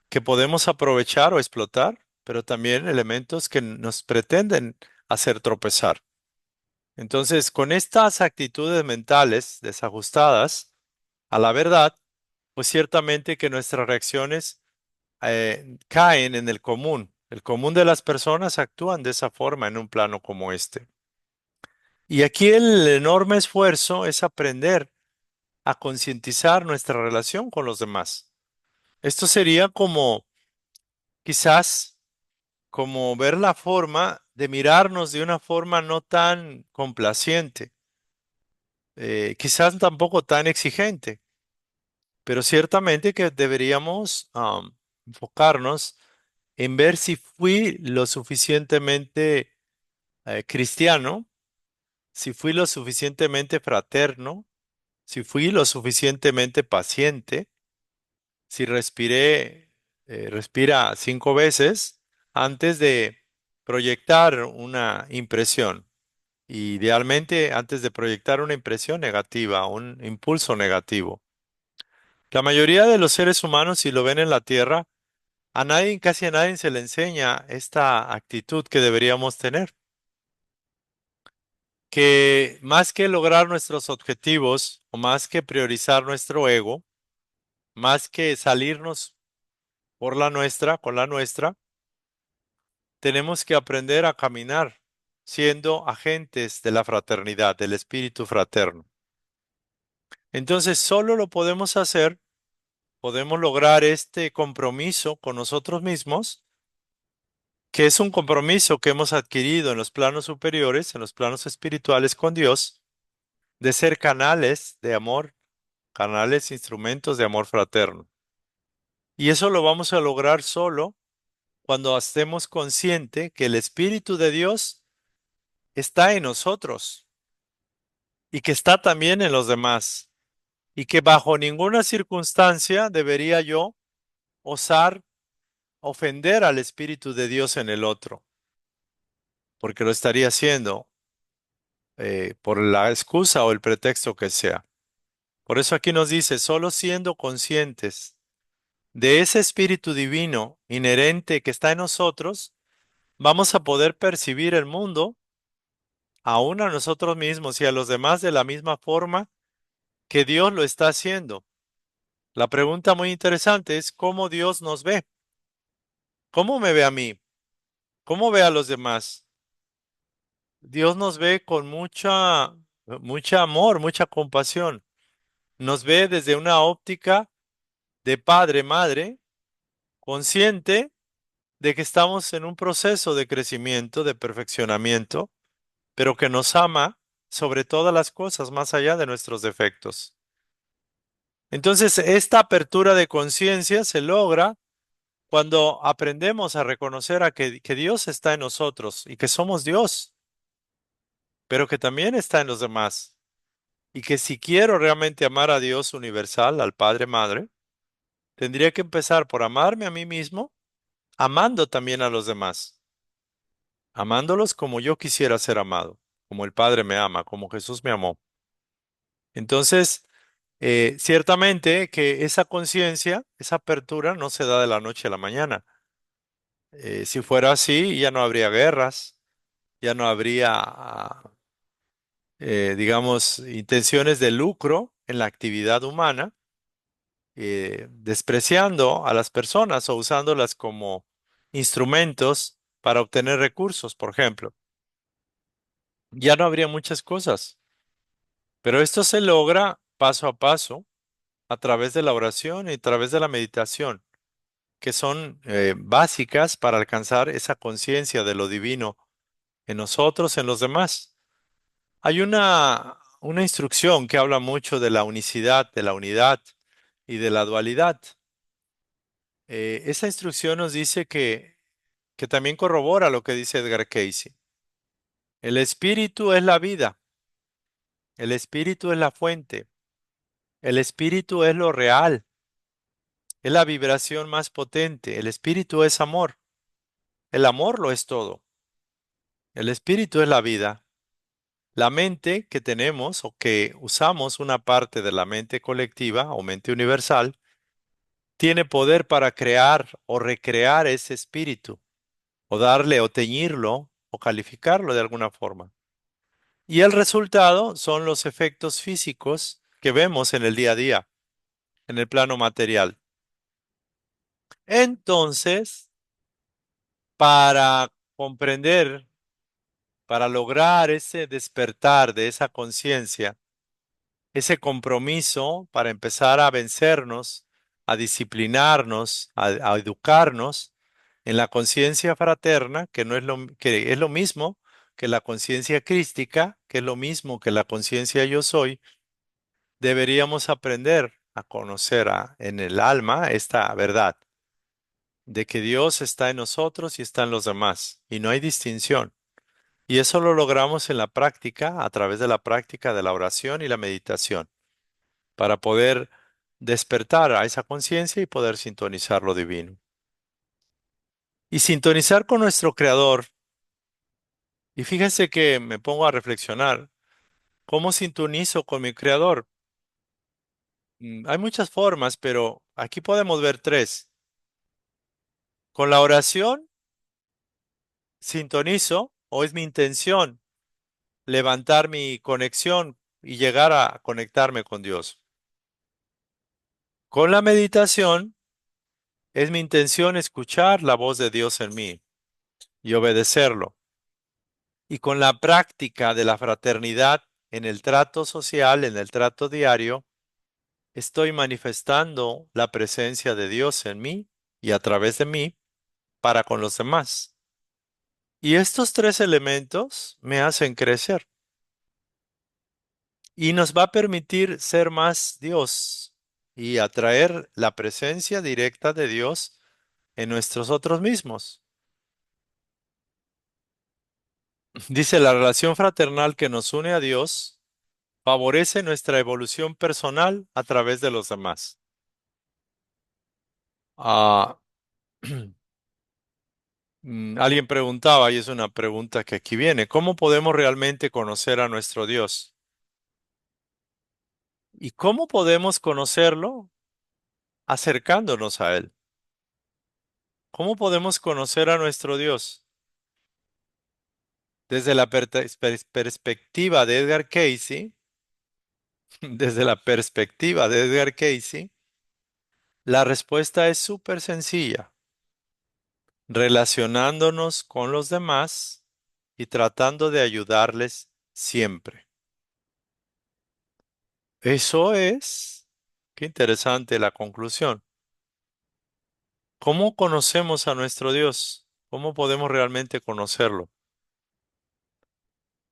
A: que podemos aprovechar o explotar, pero también elementos que nos pretenden hacer tropezar. Entonces, con estas actitudes mentales desajustadas a la verdad, pues ciertamente que nuestras reacciones caen en el común. El común de las personas actúan de esa forma en un plano como este. Y aquí el enorme esfuerzo es aprender a concientizar nuestra relación con los demás. Esto sería como, quizás, como ver la forma de mirarnos de una forma no tan complaciente, quizás tampoco tan exigente, pero ciertamente que deberíamos enfocarnos en ver si fui lo suficientemente cristiano, si fui lo suficientemente fraterno, si fui lo suficientemente paciente, si respira 5 veces antes de proyectar una impresión. Idealmente antes de proyectar una impresión negativa, un impulso negativo. La mayoría de los seres humanos, si lo ven en la Tierra, a nadie, casi a nadie se le enseña esta actitud que deberíamos tener. Que más que lograr nuestros objetivos o más que priorizar nuestro ego, más que salirnos por la nuestra, con la nuestra, tenemos que aprender a caminar siendo agentes de la fraternidad, del espíritu fraterno. Entonces, solo lo podemos hacer, podemos lograr este compromiso con nosotros mismos, que es un compromiso que hemos adquirido en los planos superiores, en los planos espirituales con Dios, de ser canales de amor, canales, instrumentos de amor fraterno. Y eso lo vamos a lograr solo cuando estemos consciente que el Espíritu de Dios está en nosotros y que está también en los demás y que bajo ninguna circunstancia debería yo osar ofender al Espíritu de Dios en el otro, porque lo estaría haciendo por la excusa o el pretexto que sea. Por eso aquí nos dice, solo siendo conscientes de ese Espíritu divino inherente que está en nosotros, vamos a poder percibir el mundo, aún a nosotros mismos y a los demás de la misma forma que Dios lo está haciendo. La pregunta muy interesante es cómo Dios nos ve, cómo me ve a mí, cómo ve a los demás. Dios nos ve con mucha amor, mucha compasión. Nos ve desde una óptica de padre, madre, consciente de que estamos en un proceso de crecimiento, de perfeccionamiento, pero que nos ama sobre todas las cosas, más allá de nuestros defectos. Entonces, esta apertura de conciencia se logra cuando aprendemos a reconocer que Dios está en nosotros y que somos Dios, pero que también está en los demás. Y que si quiero realmente amar a Dios universal, al Padre Madre, tendría que empezar por amarme a mí mismo, amando también a los demás, amándolos como yo quisiera ser amado, como el Padre me ama, como Jesús me amó. Entonces, ciertamente que esa conciencia, esa apertura no se da de la noche a la mañana. Si fuera así, ya no habría guerras, ya no habría, digamos, intenciones de lucro en la actividad humana, despreciando a las personas o usándolas como instrumentos para obtener recursos, por ejemplo. Ya no habría muchas cosas, pero esto se logra paso a paso a través de la oración y a través de la meditación, que son básicas para alcanzar esa conciencia de lo divino en nosotros, en los demás. Hay una instrucción que habla mucho de la unicidad, de la unidad y de la dualidad. Esa instrucción nos dice que también corrobora lo que dice Edgar Cayce. El espíritu es la vida, el espíritu es la fuente, el espíritu es lo real, es la vibración más potente, el espíritu es amor, el amor lo es todo, el espíritu es la vida. La mente que tenemos o que usamos una parte de la mente colectiva o mente universal tiene poder para crear o recrear ese espíritu o darle o teñirlo o calificarlo de alguna forma. Y el resultado son los efectos físicos que vemos en el día a día, en el plano material. Entonces, para comprender, para lograr ese despertar de esa conciencia, ese compromiso para empezar a vencernos, a disciplinarnos, a educarnos en la conciencia fraterna, que no es que es lo mismo que la conciencia crística, que es lo mismo que la conciencia yo soy, deberíamos aprender a conocer en el alma esta verdad de que Dios está en nosotros y está en los demás, y no hay distinción. Y eso lo logramos en la práctica, a través de la práctica de la oración y la meditación, para poder despertar a esa conciencia y poder sintonizar lo divino. Y sintonizar con nuestro Creador. Y fíjense que me pongo a reflexionar, ¿cómo sintonizo con mi Creador? Hay muchas formas, pero aquí podemos ver tres. Con la oración sintonizo o es mi intención levantar mi conexión y llegar a conectarme con Dios. Con la meditación es mi intención escuchar la voz de Dios en mí y obedecerlo. Y con la práctica de la fraternidad en el trato social, en el trato diario, estoy manifestando la presencia de Dios en mí y a través de mí para con los demás. Y estos tres elementos me hacen crecer y nos va a permitir ser más Dios y atraer la presencia directa de Dios en nuestros otros mismos. Dice, la relación fraternal que nos une a Dios favorece nuestra evolución personal a través de los demás. Ah, alguien preguntaba, y es una pregunta que aquí viene, ¿cómo podemos realmente conocer a nuestro Dios? ¿Y cómo podemos conocerlo? Acercándonos a Él. ¿Cómo podemos conocer a nuestro Dios? Desde la perspectiva de Edgar Cayce, desde la perspectiva de Edgar Cayce, la respuesta es súper sencilla, relacionándonos con los demás y tratando de ayudarles siempre. Eso es, qué interesante la conclusión. ¿Cómo conocemos a nuestro Dios? ¿Cómo podemos realmente conocerlo?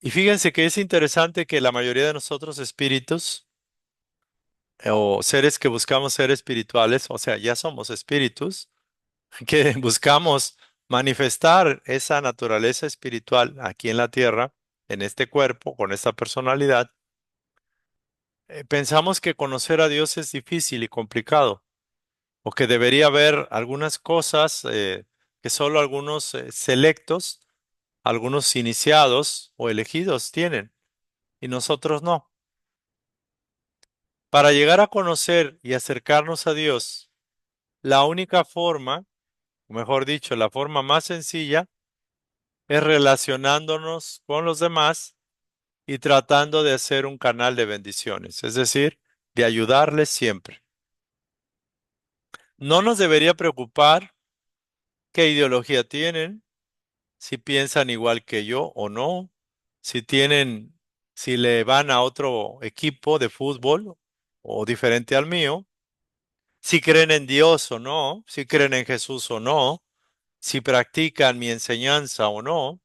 A: Y fíjense que es interesante que la mayoría de nosotros espíritus o seres que buscamos ser espirituales, o sea, ya somos espíritus, que buscamos manifestar esa naturaleza espiritual aquí en la tierra, en este cuerpo, con esta personalidad, pensamos que conocer a Dios es difícil y complicado, o que debería haber algunas cosas que solo algunos selectos, algunos iniciados o elegidos tienen, y nosotros no. Para llegar a conocer y acercarnos a Dios, la única forma, o mejor dicho, la forma más sencilla, es relacionándonos con los demás y tratando de hacer un canal de bendiciones, es decir, de ayudarles siempre. No nos debería preocupar qué ideología tienen, si piensan igual que yo o no, si tienen, si le van a otro equipo de fútbol o diferente al mío, si creen en Dios o no, si creen en Jesús o no, si practican mi enseñanza o no,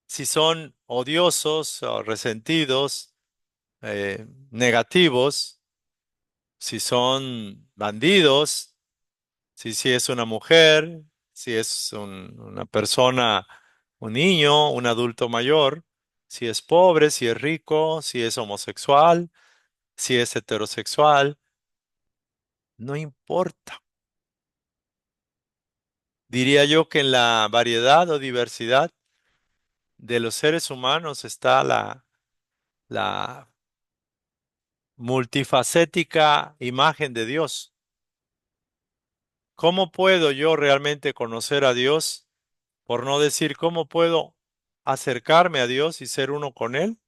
A: si son odiosos o resentidos, negativos, si son bandidos, si es una mujer, si es una persona, un niño, un adulto mayor, si es pobre, si es rico, si es homosexual, si es heterosexual, no importa. Diría yo que en la variedad o diversidad de los seres humanos está la multifacética imagen de Dios. ¿Cómo puedo yo realmente conocer a Dios? Por no decir cómo puedo acercarme a Dios y ser uno con Él,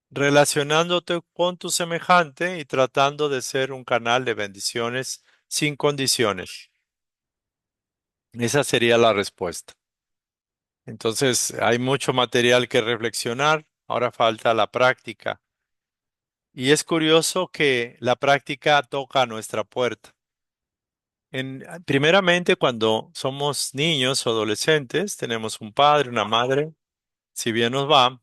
A: relacionándote con tu semejante y tratando de ser un canal de bendiciones sin condiciones. Esa sería la respuesta. Entonces, hay mucho material que reflexionar, ahora falta la práctica. Y es curioso que la práctica toca a nuestra puerta. Primeramente, cuando somos niños o adolescentes, tenemos un padre, una madre, si bien nos va,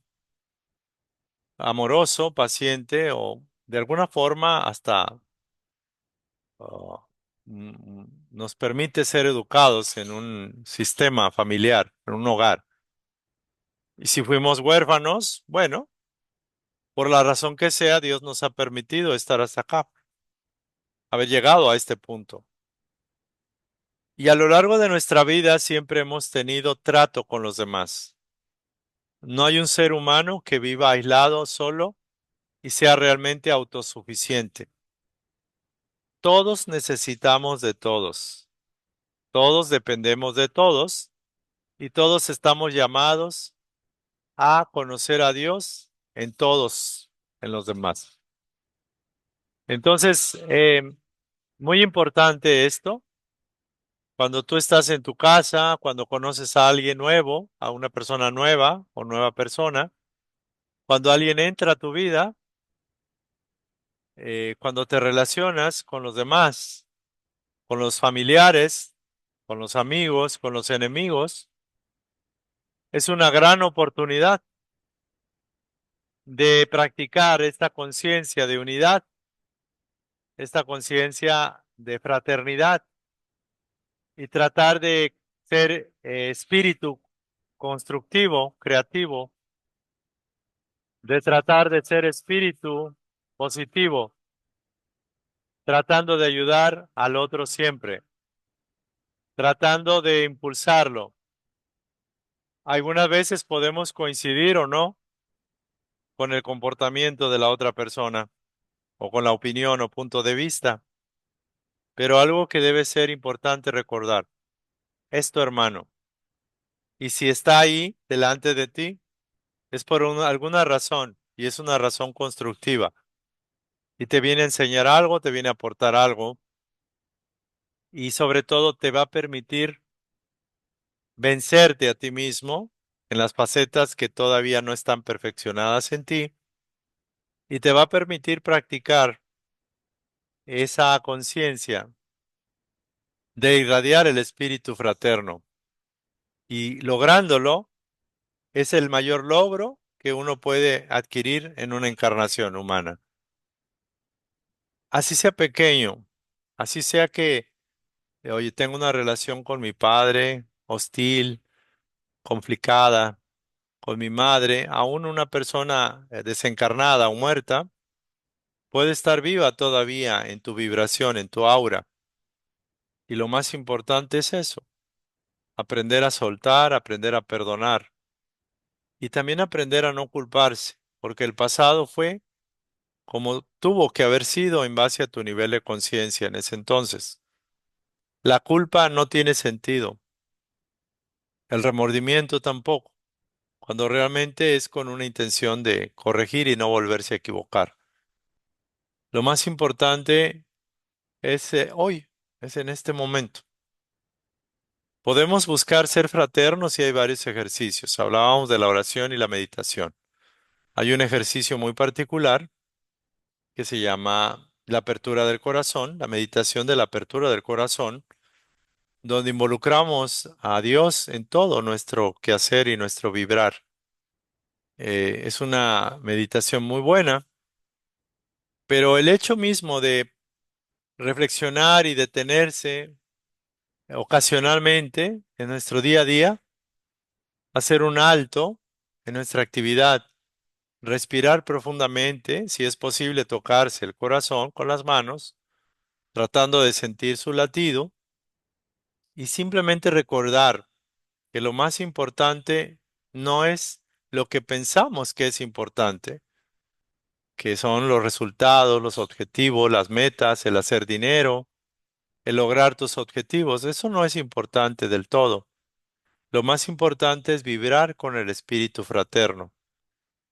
A: amoroso, paciente o de alguna forma hasta ah, nos permite ser educados en un sistema familiar, en un hogar. Y si fuimos huérfanos, bueno, por la razón que sea, Dios nos ha permitido estar hasta acá, haber llegado a este punto. Y a lo largo de nuestra vida siempre hemos tenido trato con los demás. No hay un ser humano que viva aislado, solo y sea realmente autosuficiente. Todos necesitamos de todos. Todos dependemos de todos y todos estamos llamados a conocer a Dios en todos, en los demás. Entonces, muy importante esto. Cuando tú estás en tu casa, cuando conoces a alguien nuevo, a una persona nueva o nueva persona, cuando alguien entra a tu vida, cuando te relacionas con los demás, con los familiares, con los amigos, con los enemigos, es una gran oportunidad de practicar esta conciencia de unidad, esta conciencia de fraternidad y tratar de ser espíritu constructivo, creativo, de tratar de ser espíritu positivo, tratando de ayudar al otro siempre, tratando de impulsarlo. Algunas veces podemos coincidir o no con el comportamiento de la otra persona o con la opinión o punto de vista, pero algo que debe ser importante recordar es tu hermano. Y si está ahí delante de ti, es por alguna razón y es una razón constructiva. Y te viene a enseñar algo, te viene a aportar algo y sobre todo te va a permitir vencerte a ti mismo en las facetas que todavía no están perfeccionadas en ti y te va a permitir practicar esa conciencia de irradiar el espíritu fraterno y lográndolo es el mayor logro que uno puede adquirir en una encarnación humana. Así sea pequeño, así sea que, oye, tengo una relación con mi padre hostil, complicada, con mi madre, aún una persona desencarnada o muerta, puede estar viva todavía en tu vibración, en tu aura. Y lo más importante es eso, aprender a soltar, aprender a perdonar y también aprender a no culparse, porque el pasado fue como tuvo que haber sido en base a tu nivel de conciencia en ese entonces. La culpa no tiene sentido, el remordimiento tampoco, cuando realmente es con una intención de corregir y no volverse a equivocar. Lo más importante es hoy, es en este momento. Podemos buscar ser fraternos y hay varios ejercicios. Hablábamos de la oración y la meditación. Hay un ejercicio muy particular que se llama la apertura del corazón, la meditación de la apertura del corazón, donde involucramos a Dios en todo nuestro quehacer y nuestro vibrar. Es una meditación muy buena, pero el hecho mismo de reflexionar y detenerse ocasionalmente en nuestro día a día, hacer un alto en nuestra actividad, respirar profundamente, si es posible tocarse el corazón con las manos, tratando de sentir su latido y simplemente recordar que lo más importante no es lo que pensamos que es importante, que son los resultados, los objetivos, las metas, el hacer dinero, el lograr tus objetivos. Eso no es importante del todo. Lo más importante es vibrar con el espíritu fraterno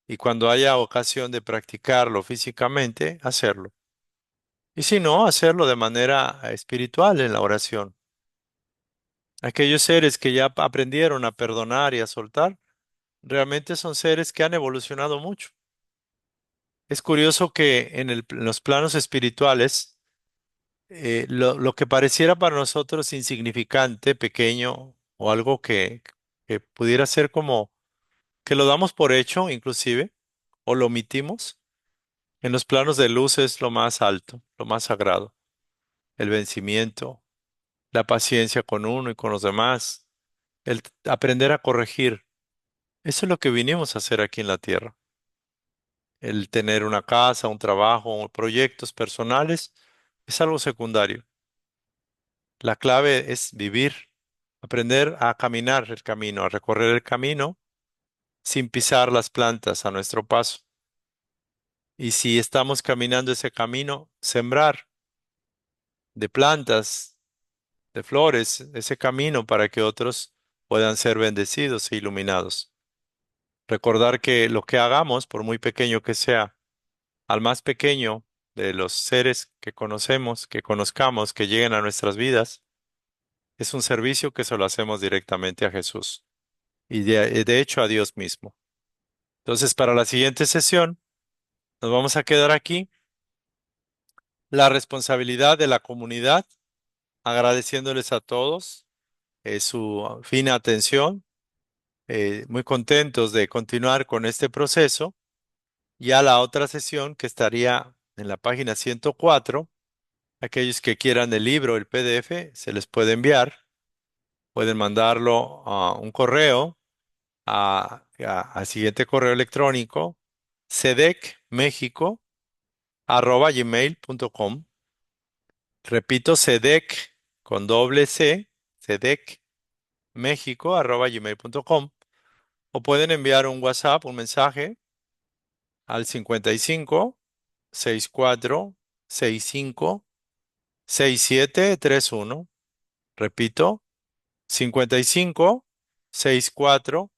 A: y cuando haya ocasión de practicarlo físicamente, hacerlo. Y si no, hacerlo de manera espiritual en la oración. Aquellos seres que ya aprendieron a perdonar y a soltar, realmente son seres que han evolucionado mucho. Es curioso que en los planos espirituales, lo que pareciera para nosotros insignificante, pequeño o algo que pudiera ser como que lo damos por hecho inclusive o lo omitimos, en los planos de luz es lo más alto, lo más sagrado, el vencimiento, la paciencia con uno y con los demás, el aprender a corregir. Eso es lo que vinimos a hacer aquí en la tierra. El tener una casa, un trabajo, proyectos personales, es algo secundario. La clave es vivir, aprender a caminar el camino, a recorrer el camino sin pisar las plantas a nuestro paso. Y si estamos caminando ese camino, sembrar de plantas, de flores, ese camino para que otros puedan ser bendecidos e iluminados. Recordar que lo que hagamos, por muy pequeño que sea, al más pequeño de los seres que conocemos, que conozcamos, que lleguen a nuestras vidas, es un servicio que se lo hacemos directamente a Jesús y de hecho a Dios mismo. Entonces, para la siguiente sesión, nos vamos a quedar aquí. La responsabilidad de la comunidad, agradeciéndoles a todos su fina atención, muy contentos de continuar con este proceso. Ya la otra sesión que estaría en la página 104, aquellos que quieran el libro, el PDF, se les puede enviar, pueden mandarlo a un correo al siguiente correo electrónico, cedecmexico@gmail.com. Repito, cedec con doble C, cedecmexico@gmail.com. O pueden enviar un WhatsApp, un mensaje al 55 64 65 6731. Repito, 55 64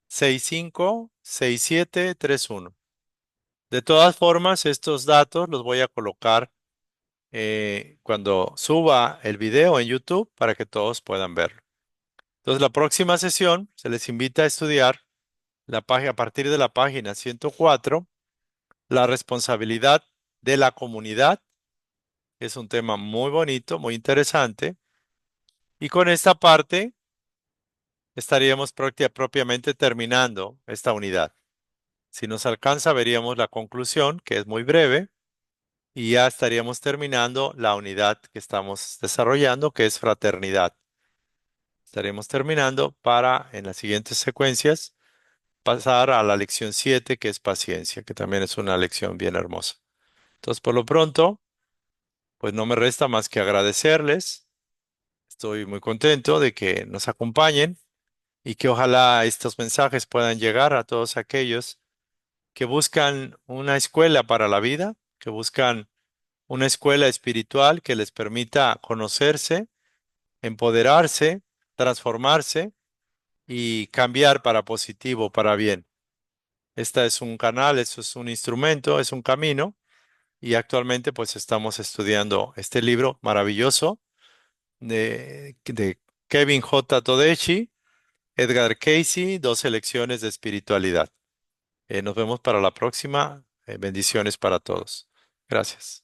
A: 65 6731. De todas formas, estos datos los voy a colocar cuando suba el video en YouTube para que todos puedan verlo. Entonces, la próxima sesión se les invita a estudiar la página, a partir de la página 104, la responsabilidad de la comunidad. Es un tema muy bonito, muy interesante. Y con esta parte estaríamos propiamente terminando esta unidad. Si nos alcanza, veríamos la conclusión, que es muy breve, y ya estaríamos terminando la unidad que estamos desarrollando, que es fraternidad. Estaremos terminando para, en las siguientes secuencias, pasar a la lección 7, que es paciencia, que también es una lección bien hermosa. Entonces, por lo pronto, pues no me resta más que agradecerles. Estoy muy contento de que nos acompañen y que ojalá estos mensajes puedan llegar a todos aquellos que buscan una escuela para la vida, que buscan una escuela espiritual que les permita conocerse, empoderarse, transformarse y cambiar para positivo, para bien. Este es un canal, eso es un instrumento, es un camino y actualmente pues estamos estudiando este libro maravilloso de Kevin J. Todechi, Edgar Casey, 12 lecciones de espiritualidad. Nos vemos para la próxima. Bendiciones para todos. Gracias.